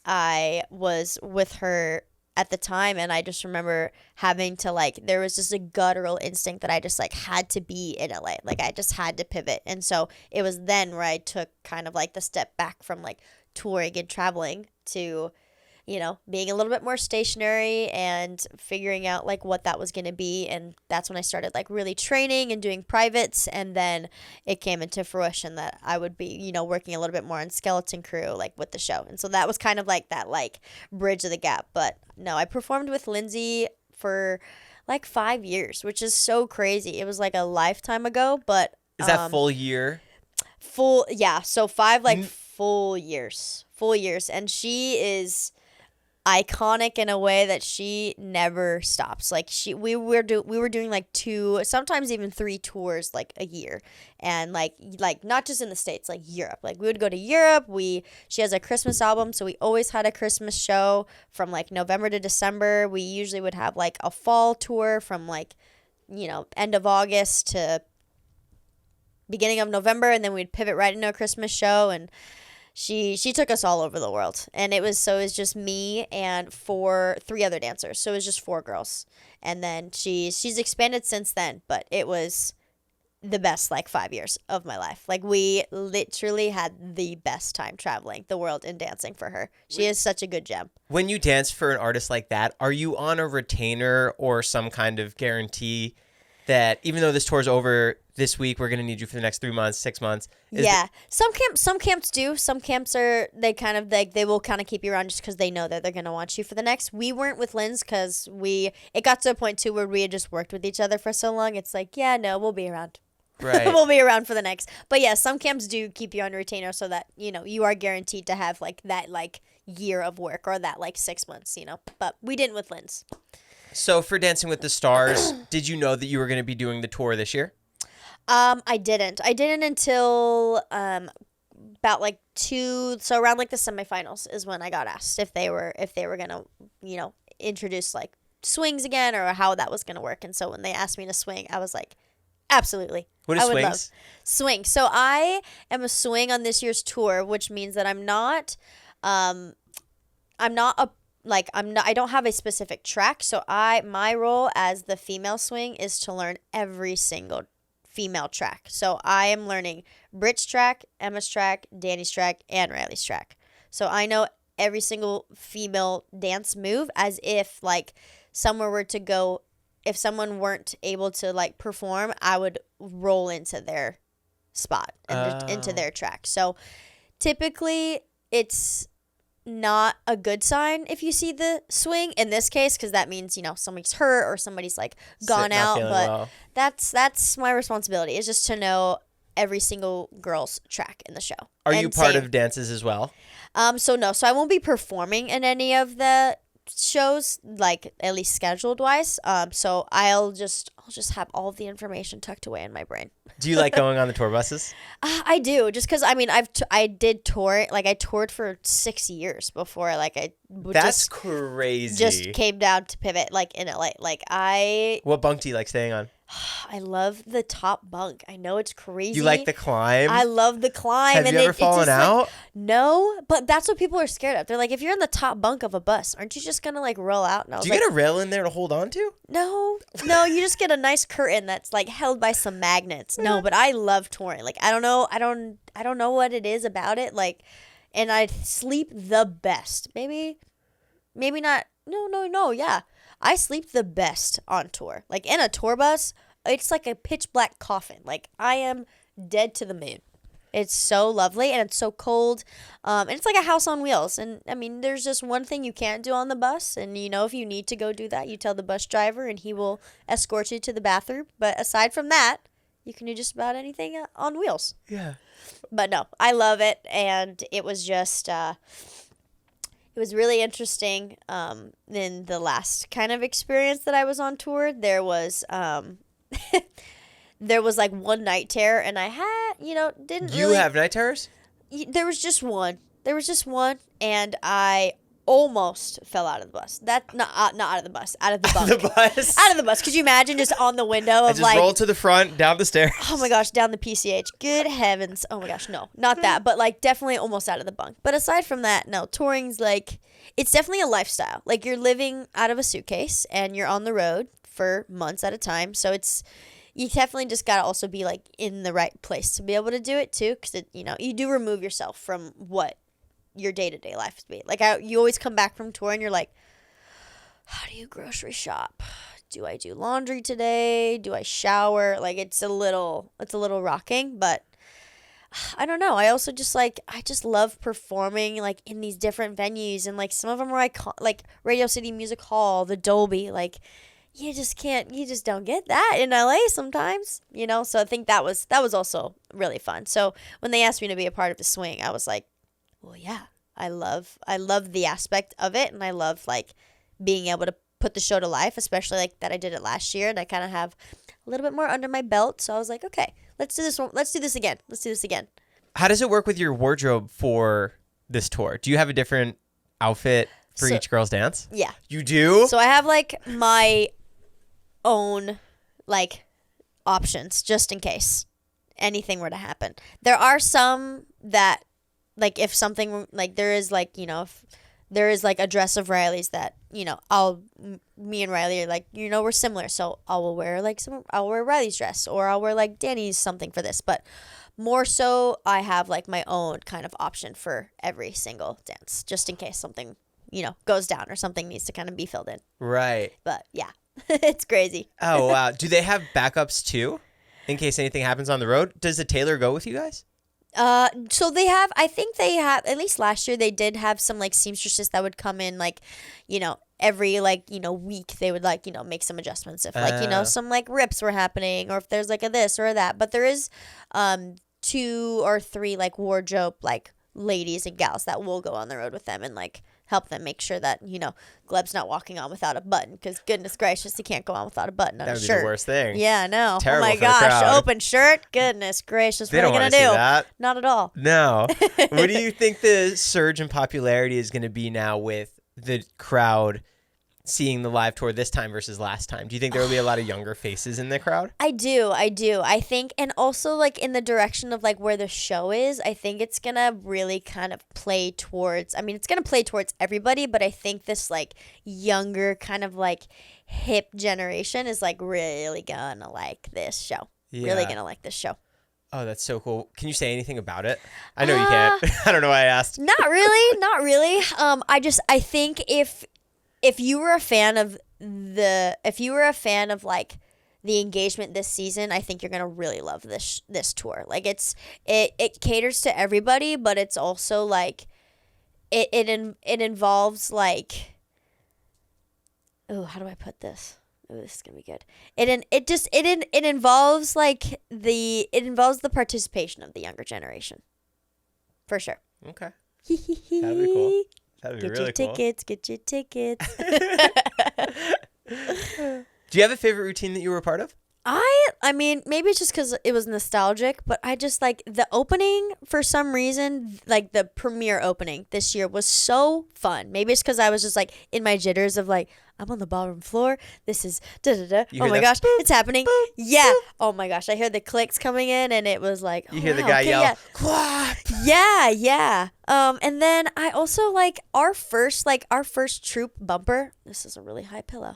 I was with her at the time, and I just remember having to like, there was just a guttural instinct that I just like had to be in LA. Like I just had to pivot. And so it was then where I took kind of like the step back from like touring and traveling to, being a little bit more stationary and figuring out like what that was going to be. And that's when I started like really training and doing privates. And then it came into fruition that I would be, working a little bit more on skeleton crew, like with the show. And so that was kind of like that, like bridge of the gap. But no, I performed with Lindsey for like 5 years, which is so crazy. It was like a lifetime ago, but is that full year? So 5 like full years, and she is iconic in a way that she never stops. Like we were doing like 2, sometimes even 3 tours like a year, and like not just in the States, like Europe. Like we would go to Europe. She has a Christmas album, so we always had a Christmas show from like November to December. We usually would have like a fall tour from like, end of August to beginning of November, and then we'd pivot right into a Christmas show. And she took us all over the world, and it was just me and 3 other dancers, so it was just 4 girls. And then she's expanded since then, but it was the best like 5 years of my life. Like we literally had the best time traveling the world and dancing for her. She is such a good gem. When you dance for an artist like that, are you on a retainer or some kind of guarantee that even though this tour's over this week, we're going to need you for the next 3 months, 6 months? Some camps do. Some camps they kind of like, they will kind of keep you around just because they know that they're going to want you for the next. We weren't with Lynn's because it got to a point too where we had just worked with each other for so long. It's like, yeah, no, we'll be around. Right. We'll be around for the next. But yeah, some camps do keep you on retainer so that, you are guaranteed to have like that like year of work or that like 6 months, But we didn't with Lynn's. So for Dancing with the Stars, did you know that you were going to be doing the tour this year? I didn't until about like 2, so around like the semifinals is when I got asked if they were gonna introduce like swings again or how that was gonna work. And so when they asked me to swing, I was like, absolutely. What is swings? Swing. So I am a swing on this year's tour, which means that I don't have a specific track. So my role as the female swing is to learn every single female track. So I am learning Brit's track, Emma's track, Danny's track, and Riley's track. So I know every single female dance move as if like somewhere were to go, if someone weren't able to like perform, I would roll into their spot and into their track. So typically it's not a good sign if you see the swing in this case, because that means somebody's hurt or somebody's like gone out. But well, that's my responsibility, is just to know every single girl's track in the show. Are you part of dances as well? So I won't be performing in any of the shows, like at least scheduled wise. So I'll just have all of the information tucked away in my brain. Do you like going on the tour buses? I do, just because I did tour, like I toured for 6 years before, like that's crazy. Just came down to pivot like in LA. What bunk do you like staying on? I love the top bunk. I know it's crazy. You like the climb? I love the climb. Have you ever fallen out? Like, no, but that's what people are scared of. They're like, if you're in the top bunk of a bus, aren't you just gonna like roll out? And do you get a rail in there to hold on to? No, you just get a nice curtain that's like held by some magnets. No, but I love touring. Like I don't know what it is about it. Like, and I sleep the best. Maybe not. No. Yeah. I sleep the best on tour. Like in a tour bus, it's like a pitch black coffin. Like I am dead to the moon. It's so lovely and it's so cold. And it's like a house on wheels. And I mean, there's just one thing you can't do on the bus. And if you need to go do that, you tell the bus driver and he will escort you to the bathroom. But aside from that, you can do just about anything on wheels. Yeah. But no, I love it. And it was just... it was really interesting. In the last kind of experience that I was on tour, there was there was like one night terror, and I had didn't. You have night terrors? There was just one. And I almost fell out of the bus. Not out of the bus, out of the bunk. Out of the bus. Could you imagine just on the window of I rolled to the front, down the stairs. Oh my gosh, down the PCH. Good heavens. Oh my gosh, no. Not that, but like definitely almost out of the bunk. But aside from that, no, touring's like, it's definitely a lifestyle. Like you're living out of a suitcase and you're on the road for months at a time. So you definitely just got to also be like in the right place to be able to do it too. Because you do remove yourself from what your day-to-day life is be. Like you always come back from tour and you're like, how do you grocery shop? Do I do laundry today? Do I shower? Like it's a little rocking, but I don't know. I also I just love performing like in these different venues, and like some of them are like Radio City Music Hall, the Dolby, like you just don't get that in LA sometimes, So I think that was also really fun. So when they asked me to be a part of the swing, I was like, well, yeah, I love the aspect of it, and I love like being able to put the show to life, especially like that I did it last year, and I kind of have a little bit more under my belt. So I was like, okay, let's do this one. Let's do this again. How does it work with your wardrobe for this tour? Do you have a different outfit for each girl's dance? Yeah. You do? So I have like my own like options just in case anything were to happen. There are some that like if something like there is like, if there is like a dress of Riley's that, me and Riley are like, we're similar. So I'll wear Riley's dress, or I'll wear like Danny's something for this. But more so I have like my own kind of option for every single dance, just in case something, goes down or something needs to kind of be filled in. Right. But yeah, it's crazy. Oh, wow. Do they have backups too in case anything happens on the road? Does the tailor go with you guys? So I think they have, at least last year, they did have some like seamstresses that would come in like, every like, week they would like, make some adjustments if like, some like rips were happening, or if there's like a this or that. But there is, 2 or 3 like wardrobe, like ladies and gals that will go on the road with them and like help them make sure that, Gleb's not walking on without a button, because goodness gracious, he can't go on without a button on his shirt. That would be the worst thing. Yeah, no. Terrible oh my for the gosh, crowd. open shirt. Goodness gracious, They what are don't they want gonna to do? see that. Not at all. No. What do you think the surge in popularity is going to be now with the crowd seeing the live tour this time versus last time? Do you think there will be a lot of younger faces in the crowd? I do. I think, and also like in the direction of like where the show is, I think it's gonna really kind of play towards, it's gonna play towards everybody, but I think this like younger kind of like hip generation is like really gonna like this show. Yeah. Really gonna like this show. Oh, that's so cool. Can you say anything about it? I know you can't. I don't know why I asked. Not really. I think if you were a fan of like the engagement this season, I think you're gonna really love this tour. Like it caters to everybody, but it's also like it involves like, oh, how do I put this? Oh, this is gonna be good. It involves like the participation of the younger generation, for sure. Okay, that'd be cool. That'd be really cool. Get your tickets. Do you have a favorite routine that you were a part of? Maybe it's just because it was nostalgic, but I just like the opening for some reason, like the premiere opening this year was so fun. Maybe it's because I was just like in my jitters of like, I'm on the ballroom floor. This is da-da-da. Oh my gosh, it's happening. Yeah. Oh my gosh, I heard the clicks coming in and it was like, you hear the guy yell, clap. Yeah. And then I also like our first Troupe bumper. This is a really high pillow.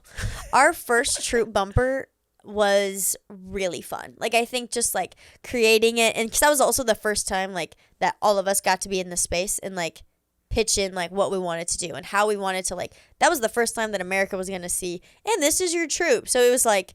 Our first Troupe bumper was really fun. Like I think just like creating it, and because that was also the first time like that all of us got to be in the space and like pitch in like what we wanted to do and how we wanted to, like, that was the first time that America was gonna see, and this is your troupe. So it was like,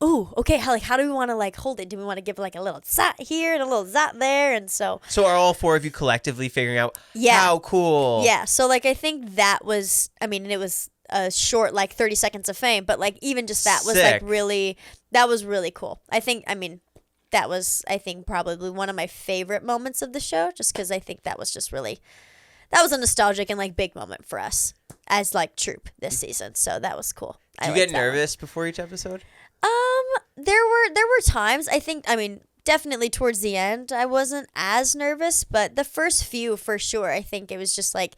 ooh, okay, how do we want to like hold it? Do we want to give like a little zat here and a little zat there? And so are all 4 of you collectively figuring out how cool? Yeah. So like I think that was, it was a short like 30 seconds of fame, but like even just that was like really, that was really cool. That was probably one of my favorite moments of the show, just because I think that was just really, that was a nostalgic and like big moment for us as like troupe this season. So that was cool. Do you get nervous before each episode? There were times, definitely towards the end I wasn't as nervous, but the first few for sure, I think it was just like,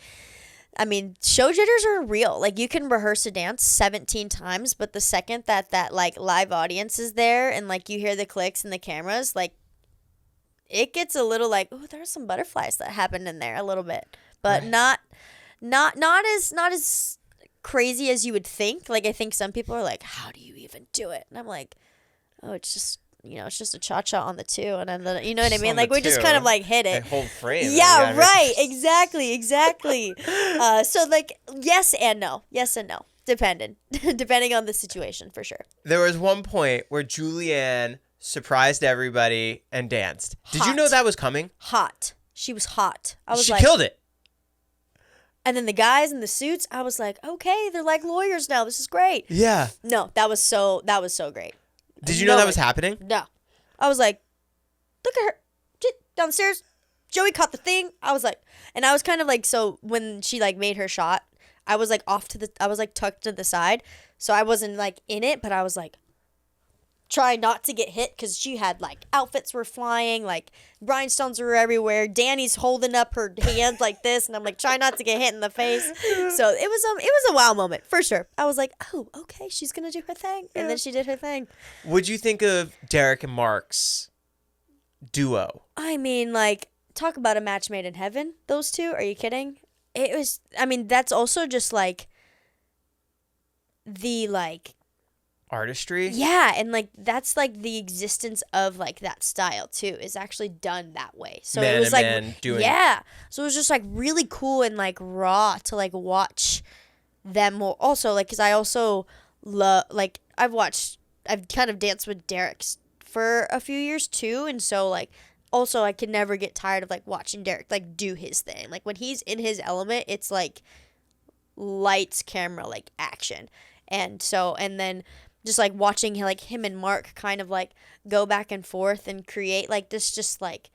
show jitters are real. Like you can rehearse a dance 17 times, but the second that like live audience is there and like you hear the clicks and the cameras, like it gets a little like, oh, there's some butterflies that happened in there a little bit, but right. not as crazy as you would think. Like I think some people are like, how do you even do it? And I'm like, oh, it's just, it's just a cha-cha on the 2, and then you know what I mean? Like we just kind of like hit it. Hold frame. Yeah, right. Exactly. So like yes and no, depending on the situation, for sure. There was one point where Julianne surprised everybody and danced. Did you know that was coming? Hot. She was hot. I was she killed it. And then the guys in the suits, I was like, okay, they're like lawyers now. This is great. Yeah. No, that was so great. Did you know that was happening? No. I was like, look at her. Down the stairs. Joey caught the thing. I was like, and I was kind of like, so when she like made her shot, I was like I was like tucked to the side. So I wasn't like in it, but I was like, trying not to get hit because she had like outfits were flying, like rhinestones were everywhere. Danny's holding up her hands like this, and I'm like trying not to get hit in the face. So it was a wow moment for sure. I was like, oh, okay, she's gonna do her thing, and then she did her thing. What'd you think of Derek and Mark's duo? I mean, like, talk about a match made in heaven. Those two, are you kidding? It was. I mean, that's also just like the like. Artistry? Yeah, and like that's like the existence of like that style too is actually done that way. So man it was like doing So it was just like really cool and like raw to like watch them more. Also like cuz I also love like I've kind of danced with Derek for a few years too, and so like also I can never get tired of like watching Derek like do his thing. Like when he's in his element, it's like lights, camera, like action. And then just like watching like him and Mark kind of like go back and forth and create like this just like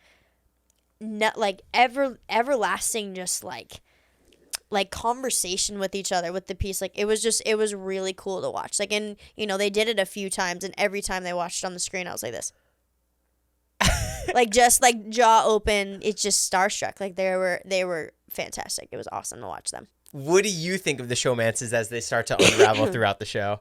not like everlasting just like conversation with each other with the piece. Like it was really cool to watch. Like, and you know, they did it a few times, and every time they watched it on the screen I was like this. Like just like jaw open. It's just starstruck. Like they were fantastic. It was awesome to watch them. What do you think of the showmances as they start to unravel throughout the show?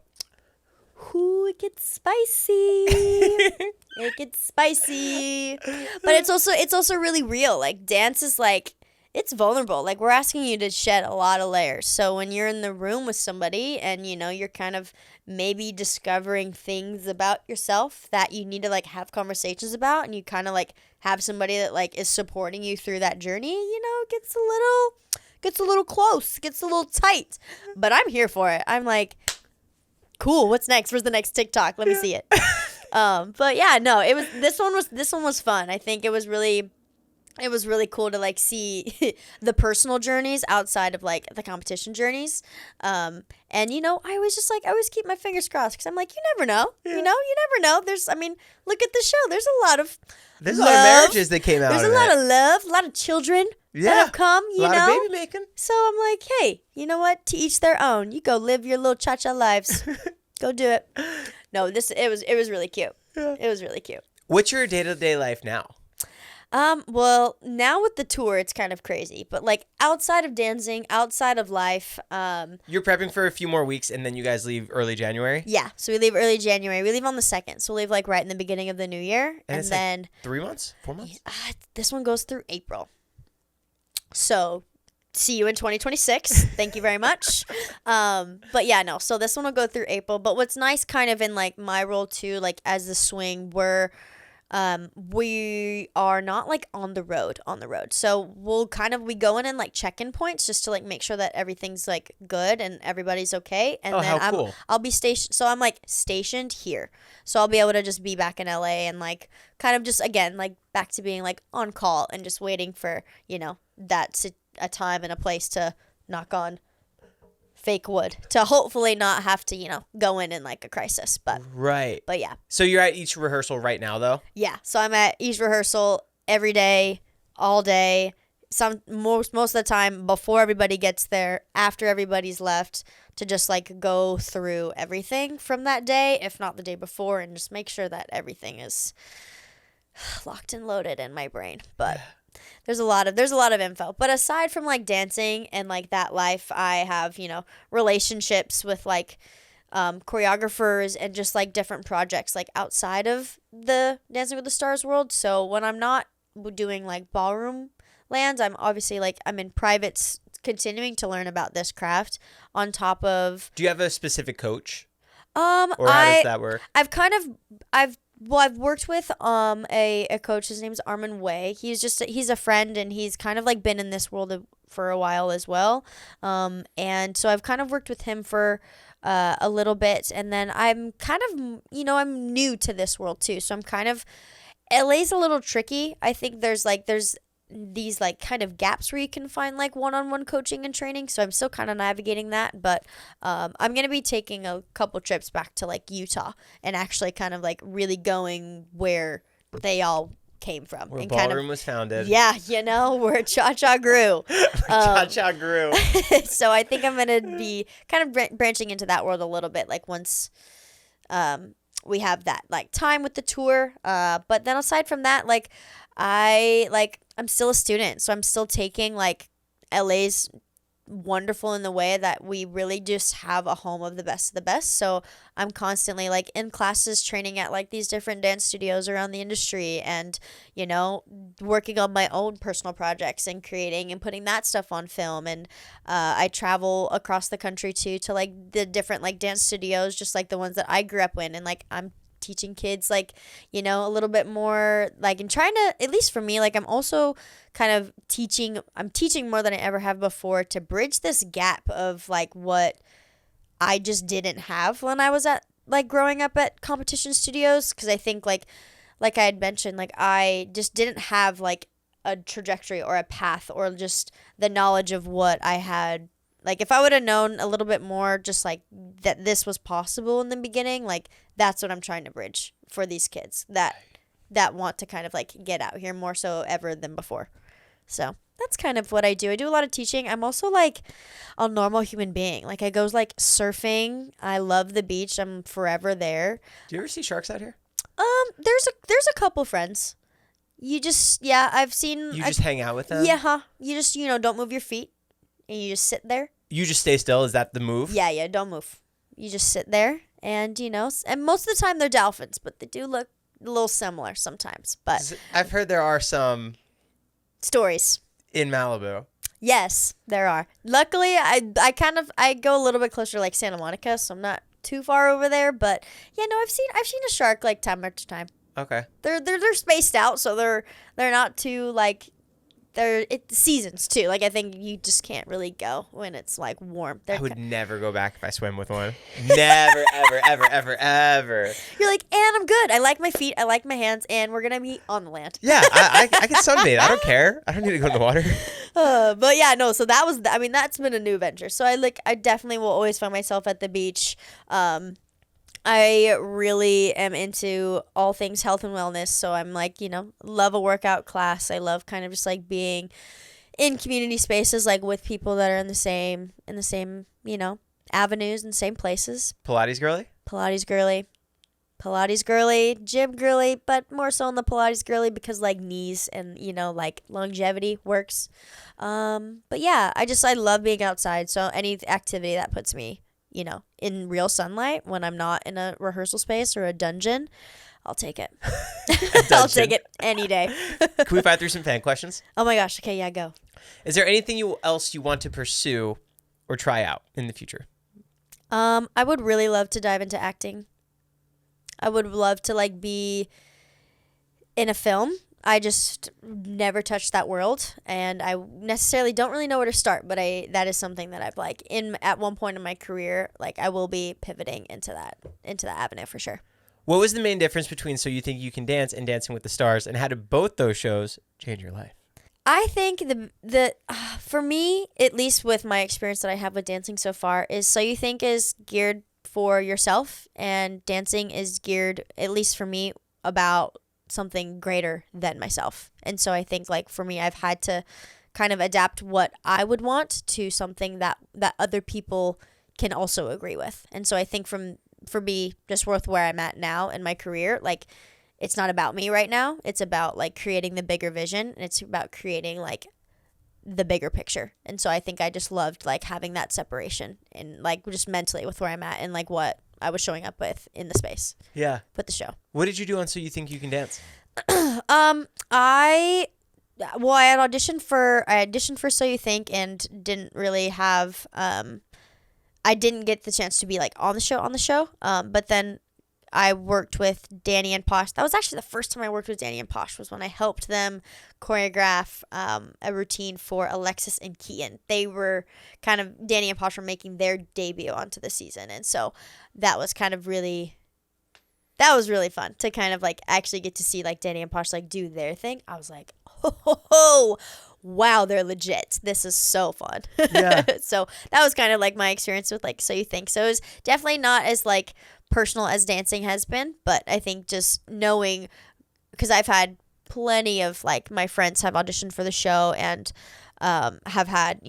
Ooh, it gets spicy. It gets spicy. But it's also really real. Like dance is like it's vulnerable. Like we're asking you to shed a lot of layers. So when you're in the room with somebody and you know you're kind of maybe discovering things about yourself that you need to like have conversations about, and you kind of like have somebody that like is supporting you through that journey, you know, it gets a little close, gets a little tight. But I'm here for it. I'm like, cool, what's next? Where's the next TikTok? Let me see it. But yeah, no, this one was fun. I think it was really cool to like see the personal journeys outside of like the competition journeys. And you know, I always keep my fingers crossed because I'm like, you never know. Yeah. You never know. Look at the show. There's a lot of marriages that came out. There's a lot of love, a lot of children that have come, you know. A lot of baby making. So I'm like, hey, you know what? To each their own. You go live your little cha-cha lives. Go do it. No, it was really cute. Yeah. It was really cute. What's your day-to-day life now? Well, now with the tour, it's kind of crazy. But like outside of dancing, outside of life, you're prepping for a few more weeks, and then you guys leave early January? Yeah, so we leave early January. We leave on the 2nd, so we'll leave like right in the beginning of the new year, and then like 3 months, 4 months. This one goes through April. So, see you in 2026. Thank you very much. But yeah, no. So this one will go through April. But what's nice, kind of in like my role too, like as the swing, we are not like on the road. So we go in and like check-in points just to like make sure that everything's like good and everybody's okay. And then I'll be stationed. So I'm like stationed here. So I'll be able to just be back in LA and like kind of just again like back to being like on call and just waiting for, you know, that's a time and a place to knock on fake wood to hopefully not have to, you know, go in like a crisis. But yeah. So you're at each rehearsal right now, though? Yeah. So I'm at each rehearsal every day, all day. Most of the time before everybody gets there, after everybody's left, to just like go through everything from that day, if not the day before, and just make sure that everything is locked and loaded in my brain. But there's a lot of info. But aside from like dancing and like that life, I have, you know, relationships with like choreographers and just like different projects like outside of the Dancing with the Stars world. So when I'm not doing like ballroom lands, I'm obviously like I'm in privates continuing to learn about this craft on top of. Do you have a specific coach? Or how does that work? I've worked with a coach. His name's Armin Way. He's a friend, and he's kind of like been in this world for a while as well. And so I've kind of worked with him for a little bit, and then I'm kind of, you know, I'm new to this world too. So I'm kind of, LA's a little tricky. I think there's these like kind of gaps where you can find like one-on-one coaching and training. So I'm still kind of navigating that, but I'm going to be taking a couple trips back to like Utah and actually kind of like really going where they all came from. Where and ballroom kind of, was founded. yeah, you know, where cha-cha grew. Cha-cha grew. So I think I'm going to be kind of branching into that world a little bit, like once we have that like time with the tour. But then aside from that, like I'm still a student, so I'm still taking like LA's wonderful in the way that we really just have a home of the best. So I'm constantly like in classes training at like these different dance studios around the industry, and you know, working on my own personal projects and creating and putting that stuff on film. And I travel across the country too, to like the different like dance studios, just like the ones that I grew up in, and like I'm teaching kids like, you know, a little bit more like, and trying to, at least for me, like I'm also kind of teaching more than I ever have before, to bridge this gap of like what I just didn't have when I was at like growing up at competition studios. Because I think like I had mentioned, like I just didn't have like a trajectory or a path or just the knowledge of what I had. Like if I would have known a little bit more, just like that this was possible in the beginning, like that's what I'm trying to bridge for these kids that want to kind of like get out here more so ever than before. So that's kind of what I do. I do a lot of teaching. I'm also like a normal human being. Like I goes like surfing. I love the beach. I'm forever there. Do you ever see sharks out here? There's a couple friends. I've seen. You just hang out with them? Yeah, huh? You just, you know, don't move your feet and you just sit there. You just stay still? Is that the move? Yeah, don't move. You just sit there, and you know, and most of the time they're dolphins, but they do look a little similar sometimes. But I've heard there are some stories in Malibu. Yes, there are. Luckily, I go a little bit closer to like Santa Monica, so I'm not too far over there. But yeah, no, I've seen a shark like time after time. Okay. They're spaced out, so they're not too like. It's seasons too. Like I think you just can't really go when it's like warm. I would never go back if I swim with one. Never, ever, ever, ever, ever. You're like, and I'm good. I like my feet. I like my hands, and we're gonna meet on the land. Yeah, I can sunbathe. I don't care. I don't need to go in the water. But yeah, no. So that was. I mean, that's been a new venture. So I definitely will always find myself at the beach. I really am into all things health and wellness. So I'm like, you know, love a workout class. I love kind of just like being in community spaces, like with people that are in the same, you know, avenues and same places. Pilates girly? Pilates girly, gym girly, but more so on the Pilates girly because like knees and, you know, like longevity works. But yeah, I love being outside. So any activity that puts me, you know, in real sunlight when I'm not in a rehearsal space or a dungeon, I'll take it. I'll take it any day. Can we fire through some fan questions? Oh my gosh. Okay, yeah, go. Is there anything else you want to pursue or try out in the future? I would really love to dive into acting. I would love to like be in a film. I just never touched that world, and I necessarily don't really know where to start, but that is something that I've like at one point in my career, like I will be pivoting into that avenue for sure. What was the main difference between So You Think You Can Dance and Dancing with the Stars, and how did both those shows change your life? I think for me, at least with my experience that I have with dancing so far, is So You Think is geared for yourself, and dancing is geared, at least for me, about something greater than myself. And so I think like for me, I've had to kind of adapt what I would want to something that other people can also agree with. And so I think for me, just with where I'm at now in my career, like it's not about me right now. It's about like creating the bigger vision, and it's about creating like the bigger picture. And so I think I just loved like having that separation and like just mentally with where I'm at and like what I was showing up with in the space. Yeah. With the show. What did you do on So You Think You Can Dance? I had auditioned for So You Think and didn't really have I didn't get the chance to be like on the show. But then I worked with Danny and Posh. That was actually the first time I worked with Danny and Posh, was when I helped them choreograph a routine for Alexis and Keaton. They were kind of, Danny and Posh were making their debut onto the season. And so that was really fun to kind of like actually get to see like Danny and Posh like do their thing. I was like, oh, wow, they're legit. This is so fun. Yeah. So that was kind of like my experience with like So You Think. So it was definitely not as like personal as dancing has been, but I think just knowing, because I've had plenty of like my friends have auditioned for the show and have had,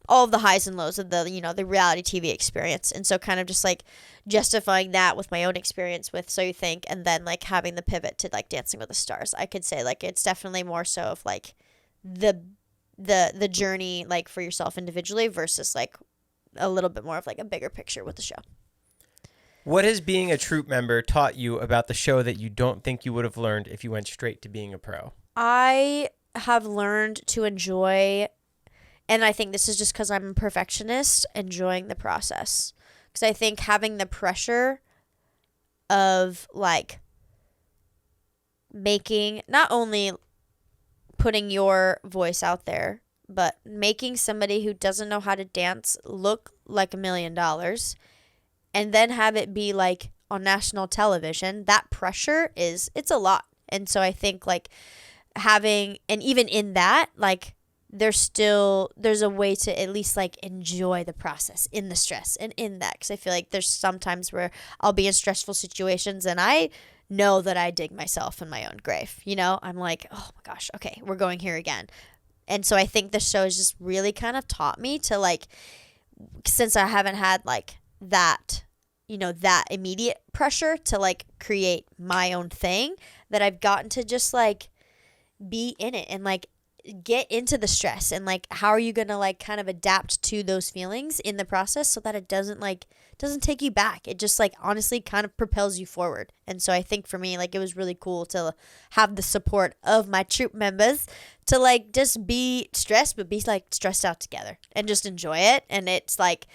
all of the highs and lows of the, the reality TV experience. And so kind of just like justifying that with my own experience with So You Think, and then like having the pivot to like Dancing with the Stars, I could say like it's definitely more so of like the journey like for yourself individually versus like a little bit more of like a bigger picture with the show. What has being a troupe member taught you about the show that you don't think you would have learned if you went straight to being a pro? I have learned to enjoy, and I think this is just because I'm a perfectionist, enjoying the process. Because I think having the pressure of like making, not only putting your voice out there, but making somebody who doesn't know how to dance look like $1 million, and then have it be like on national television, that pressure it's a lot. And so I think like having, and even in that, like there's a way to at least like enjoy the process in the stress and in that. Because I feel like there's some times where I'll be in stressful situations and I know that I dig myself in my own grave. I'm like, oh my gosh, okay, we're going here again. And so I think the show has just really kind of taught me to like, since I haven't had like that, that immediate pressure to like create my own thing, that I've gotten to just like be in it and like get into the stress, and like how are you gonna like kind of adapt to those feelings in the process so that it doesn't take you back. It just like honestly kind of propels you forward. And so I think for me, like it was really cool to have the support of my troupe members to like just be stressed, but be like stressed out together and just enjoy it. And it's like,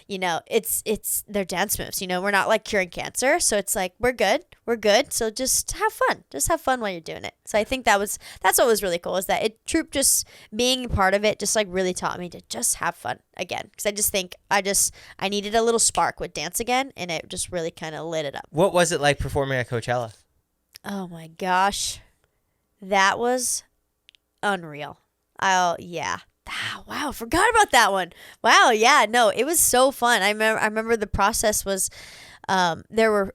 it's their dance moves, we're not like curing cancer. So it's like, we're good. So just have fun while you're doing it. So I think that's what was really cool, is that troupe, just being part of it, just like really taught me to just have fun again. Cause I just think I needed a little spark with dance again, and it just really kind of lit it up. What was it like performing at Coachella? Oh my gosh. That was unreal. Yeah. Wow, forgot about that one. Wow, yeah, no, it was so fun. I remember the process was, there were,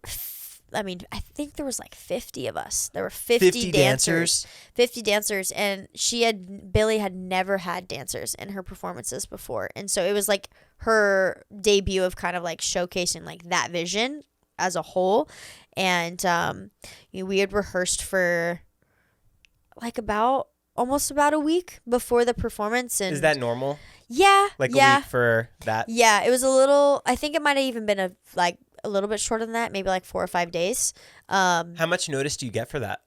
I think there was like 50 of us. There were 50 dancers. 50 dancers, and Billy had never had dancers in her performances before. And so it was like her debut of kind of like showcasing like that vision as a whole. And we had rehearsed for like almost about a week before the performance. And is that normal? Yeah. Like a week for that? Yeah, it was a little, I think it might have even been a little bit shorter than that, maybe like 4 or 5 days. How much notice do you get for that?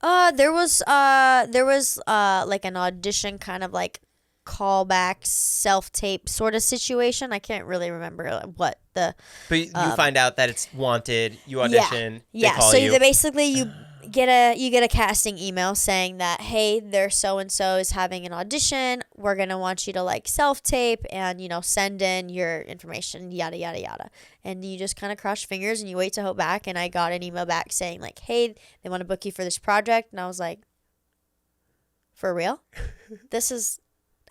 There was like an audition kind of like callback self-tape sort of situation. I can't really remember what the. But you find out that it's wanted. You audition. Yeah. They call so you. basically you get a casting email saying that, hey, there's so and so is having an audition. We're gonna want you to like self-tape and send in your information, yada yada yada. And you just kind of cross your fingers and you wait to hope back. And I got an email back saying like, hey, they want to book you for this project. And I was like, for real? This is.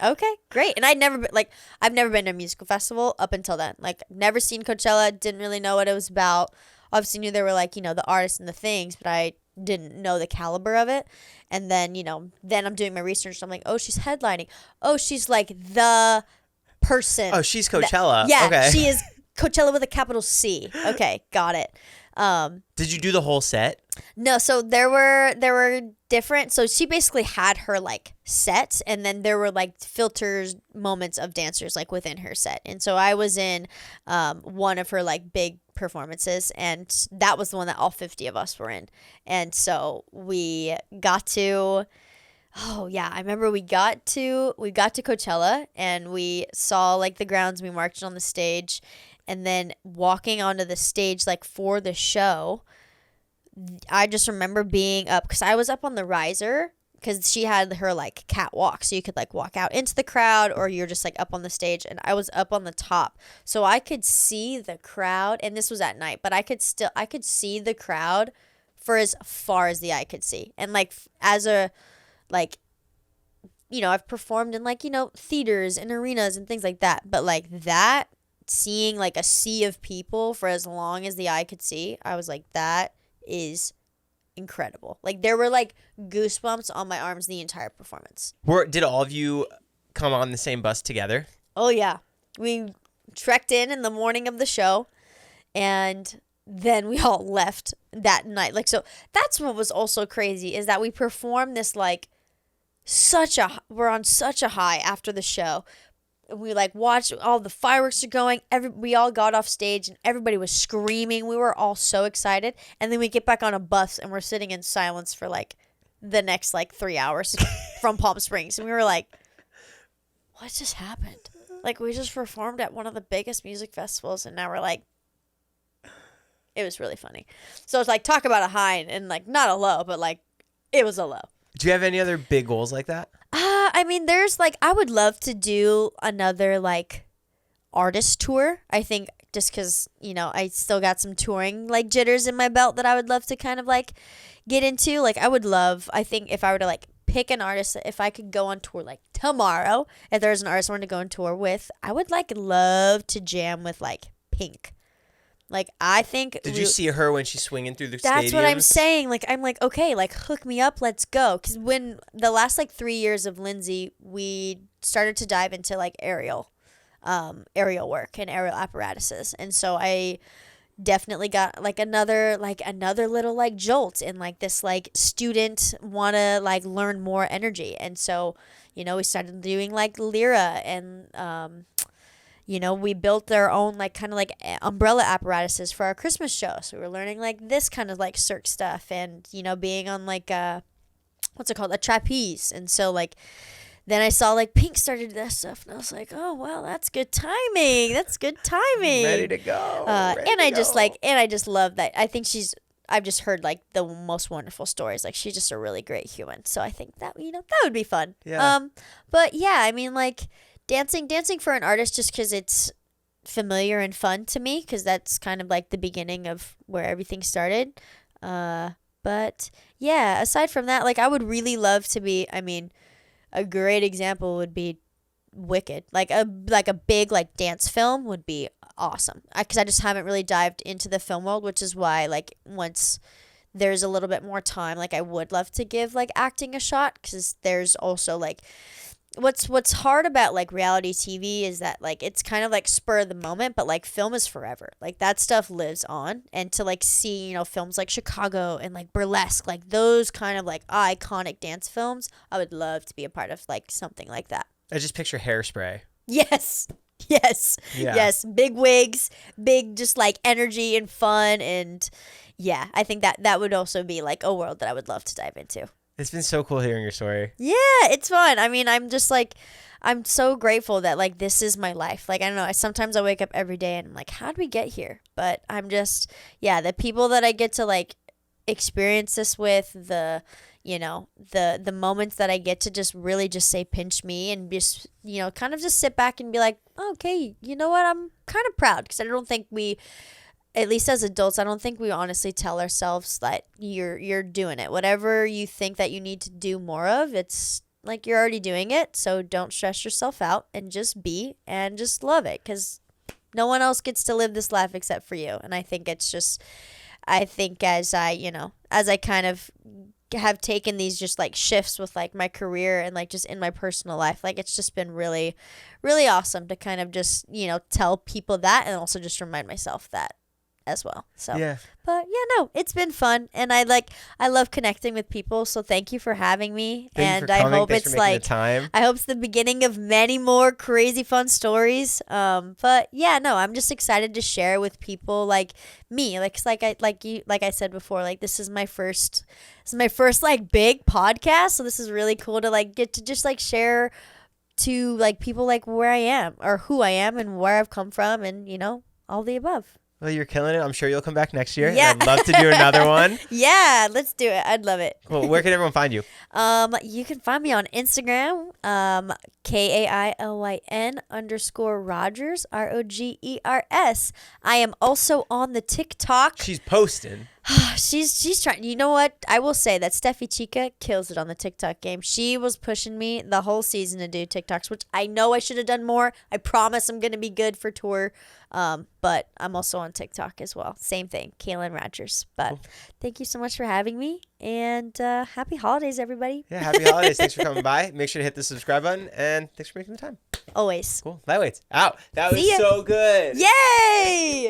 Okay, great. And I've never been to a musical festival up until then. Like, never seen Coachella, didn't really know what it was about. Obviously knew there were like, the artists and the things, but I didn't know the caliber of it. And then, then I'm doing my research. I'm like, oh, she's headlining. Oh, she's like the person. Oh, she's Coachella. Yeah, okay. She is Coachella with a capital C. Okay, got it. Did you do the whole set? No, so there were different. So she basically had her like set, and then there were like filters moments of dancers like within her set. And so I was in one of her like big performances, and that was the one that all 50 of us were in. And so we got to. Oh yeah, I remember we got to Coachella, and we saw like the grounds. We marched on the stage, and then walking onto the stage like for the show. I just remember being up, because I was up on the riser, because she had her like catwalk, so you could like walk out into the crowd, or you're just like up on the stage, and I was up on the top, so I could see the crowd. And this was at night, but I could see the crowd for as far as the eye could see. And like as a like I've performed in like, theaters and arenas and things like that. But like that, seeing like a sea of people for as long as the eye could see, I was like, that is incredible. Like there were like goosebumps on my arms the entire performance. Did all of you come on the same bus together? Oh yeah. We trekked in the morning of the show, and then we all left that night. Like, so that's what was also crazy, is that we performed this like we're on such a high after the show. We like watched all the fireworks are going. We all got off stage and everybody was screaming. We were all so excited. And then we get back on a bus and we're sitting in silence for like the next like 3 hours from Palm Springs. And we were like, what just happened? Like, we just performed at one of the biggest music festivals and now we're like, it was really funny. So it's like, talk about a high and like not a low, but like it was a low. Do you have any other big goals like that? I mean, there's like, I would love to do another like artist tour. I think just because, I still got some touring like jitters in my belt that I would love to kind of like get into. Like I think if I were to like pick an artist, if I could go on tour like tomorrow, if there's an artist I wanted to go on tour with, I would like love to jam with like Pink. Like, I think... Did you see her when she's swinging through the stadiums? That's what I'm saying. Like, I'm like, okay, like, hook me up, let's go. Because when the last, like, 3 years of Lindsay, we started to dive into, like, aerial work and aerial apparatuses. And so I definitely got, like, another little, like, jolt in, like, this, like, student want to, like, learn more energy. And so, we started doing, like, Lyra and... we built their own, like, kind of, like, umbrella apparatuses for our Christmas show. So we were learning, like, this kind of, like, Cirque stuff and, being on, like, what's it called? A trapeze. And so, like, then I saw, like, Pink started that stuff. And I was like, oh, well, that's good timing. That's good timing. Ready to go. I just love that. I think I've just heard, like, the most wonderful stories. Like, she's just a really great human. So I think that, that would be fun. Yeah. But, yeah, I mean, like... Dancing for an artist just because it's familiar and fun to me, because that's kind of like the beginning of where everything started. But yeah, aside from that, like I would really love to be, I mean, a great example would be Wicked. Like a big like dance film would be awesome. Because I just haven't really dived into the film world, which is why like once there's a little bit more time, like I would love to give like acting a shot, because there's also like... What's hard about like reality TV is that like it's kind of like spur of the moment, but like film is forever. Like that stuff lives on, and to like see films like Chicago and like Burlesque, like those kind of like iconic dance films, I would love to be a part of like something like that. I just picture Hairspray. Yes. Yeah. Yes, big wigs, big just like energy and fun, and yeah, I think that would also be like a world that I would love to dive into. It's been so cool hearing your story. Yeah, it's fun. I mean, I'm just like, I'm so grateful that like this is my life. Like, I don't know, sometimes I wake up every day and I'm like, how'd we get here? But I'm just, yeah, the people that I get to like experience this with, the moments that I get to just really just say pinch me and just, kind of just sit back and be like, okay, you know what? I'm kind of proud, because I don't think we... At least as adults, I don't think we honestly tell ourselves that you're doing it. Whatever you think that you need to do more of, it's like you're already doing it. So don't stress yourself out and just be and just love it, because no one else gets to live this life except for you. And I think it's just, as I kind of have taken these just like shifts with like my career and like just in my personal life, like it's just been really, really awesome to kind of just, tell people that, and also just remind myself that as well. So yeah. But yeah, no, it's been fun, and I love connecting with people, so thank you for having me. Thank you for I coming. hope Thanks it's for making like the time. I hope it's the beginning of many more crazy fun stories. But yeah, no, I'm just excited to share with people like me. Like I said before, like this is my first like big podcast, so this is really cool to like get to just like share to like people like where I am or who I am and where I've come from, and all the above. Well, you're killing it. I'm sure you'll come back next year. Yeah. I'd love to do another one. Yeah, let's do it. I'd love it. Well, where can everyone find you? You can find me on Instagram, KAILYN_Rogers, ROGERS. I am also on the TikTok. She's posting. She's trying. You know what? I will say that Steffi Chica kills it on the TikTok game. She was pushing me the whole season to do TikToks, which I know I should have done more. I promise I'm going to be good for tour. But I'm also on TikTok as well. Same thing, Kailyn Rogers. But thank you so much for having me, and happy holidays, everybody. Yeah, happy holidays. Thanks for coming by. Make sure to hit the subscribe button, and thanks for making the time. Always. Cool. Lightweights out. That was See ya. so good. Yay!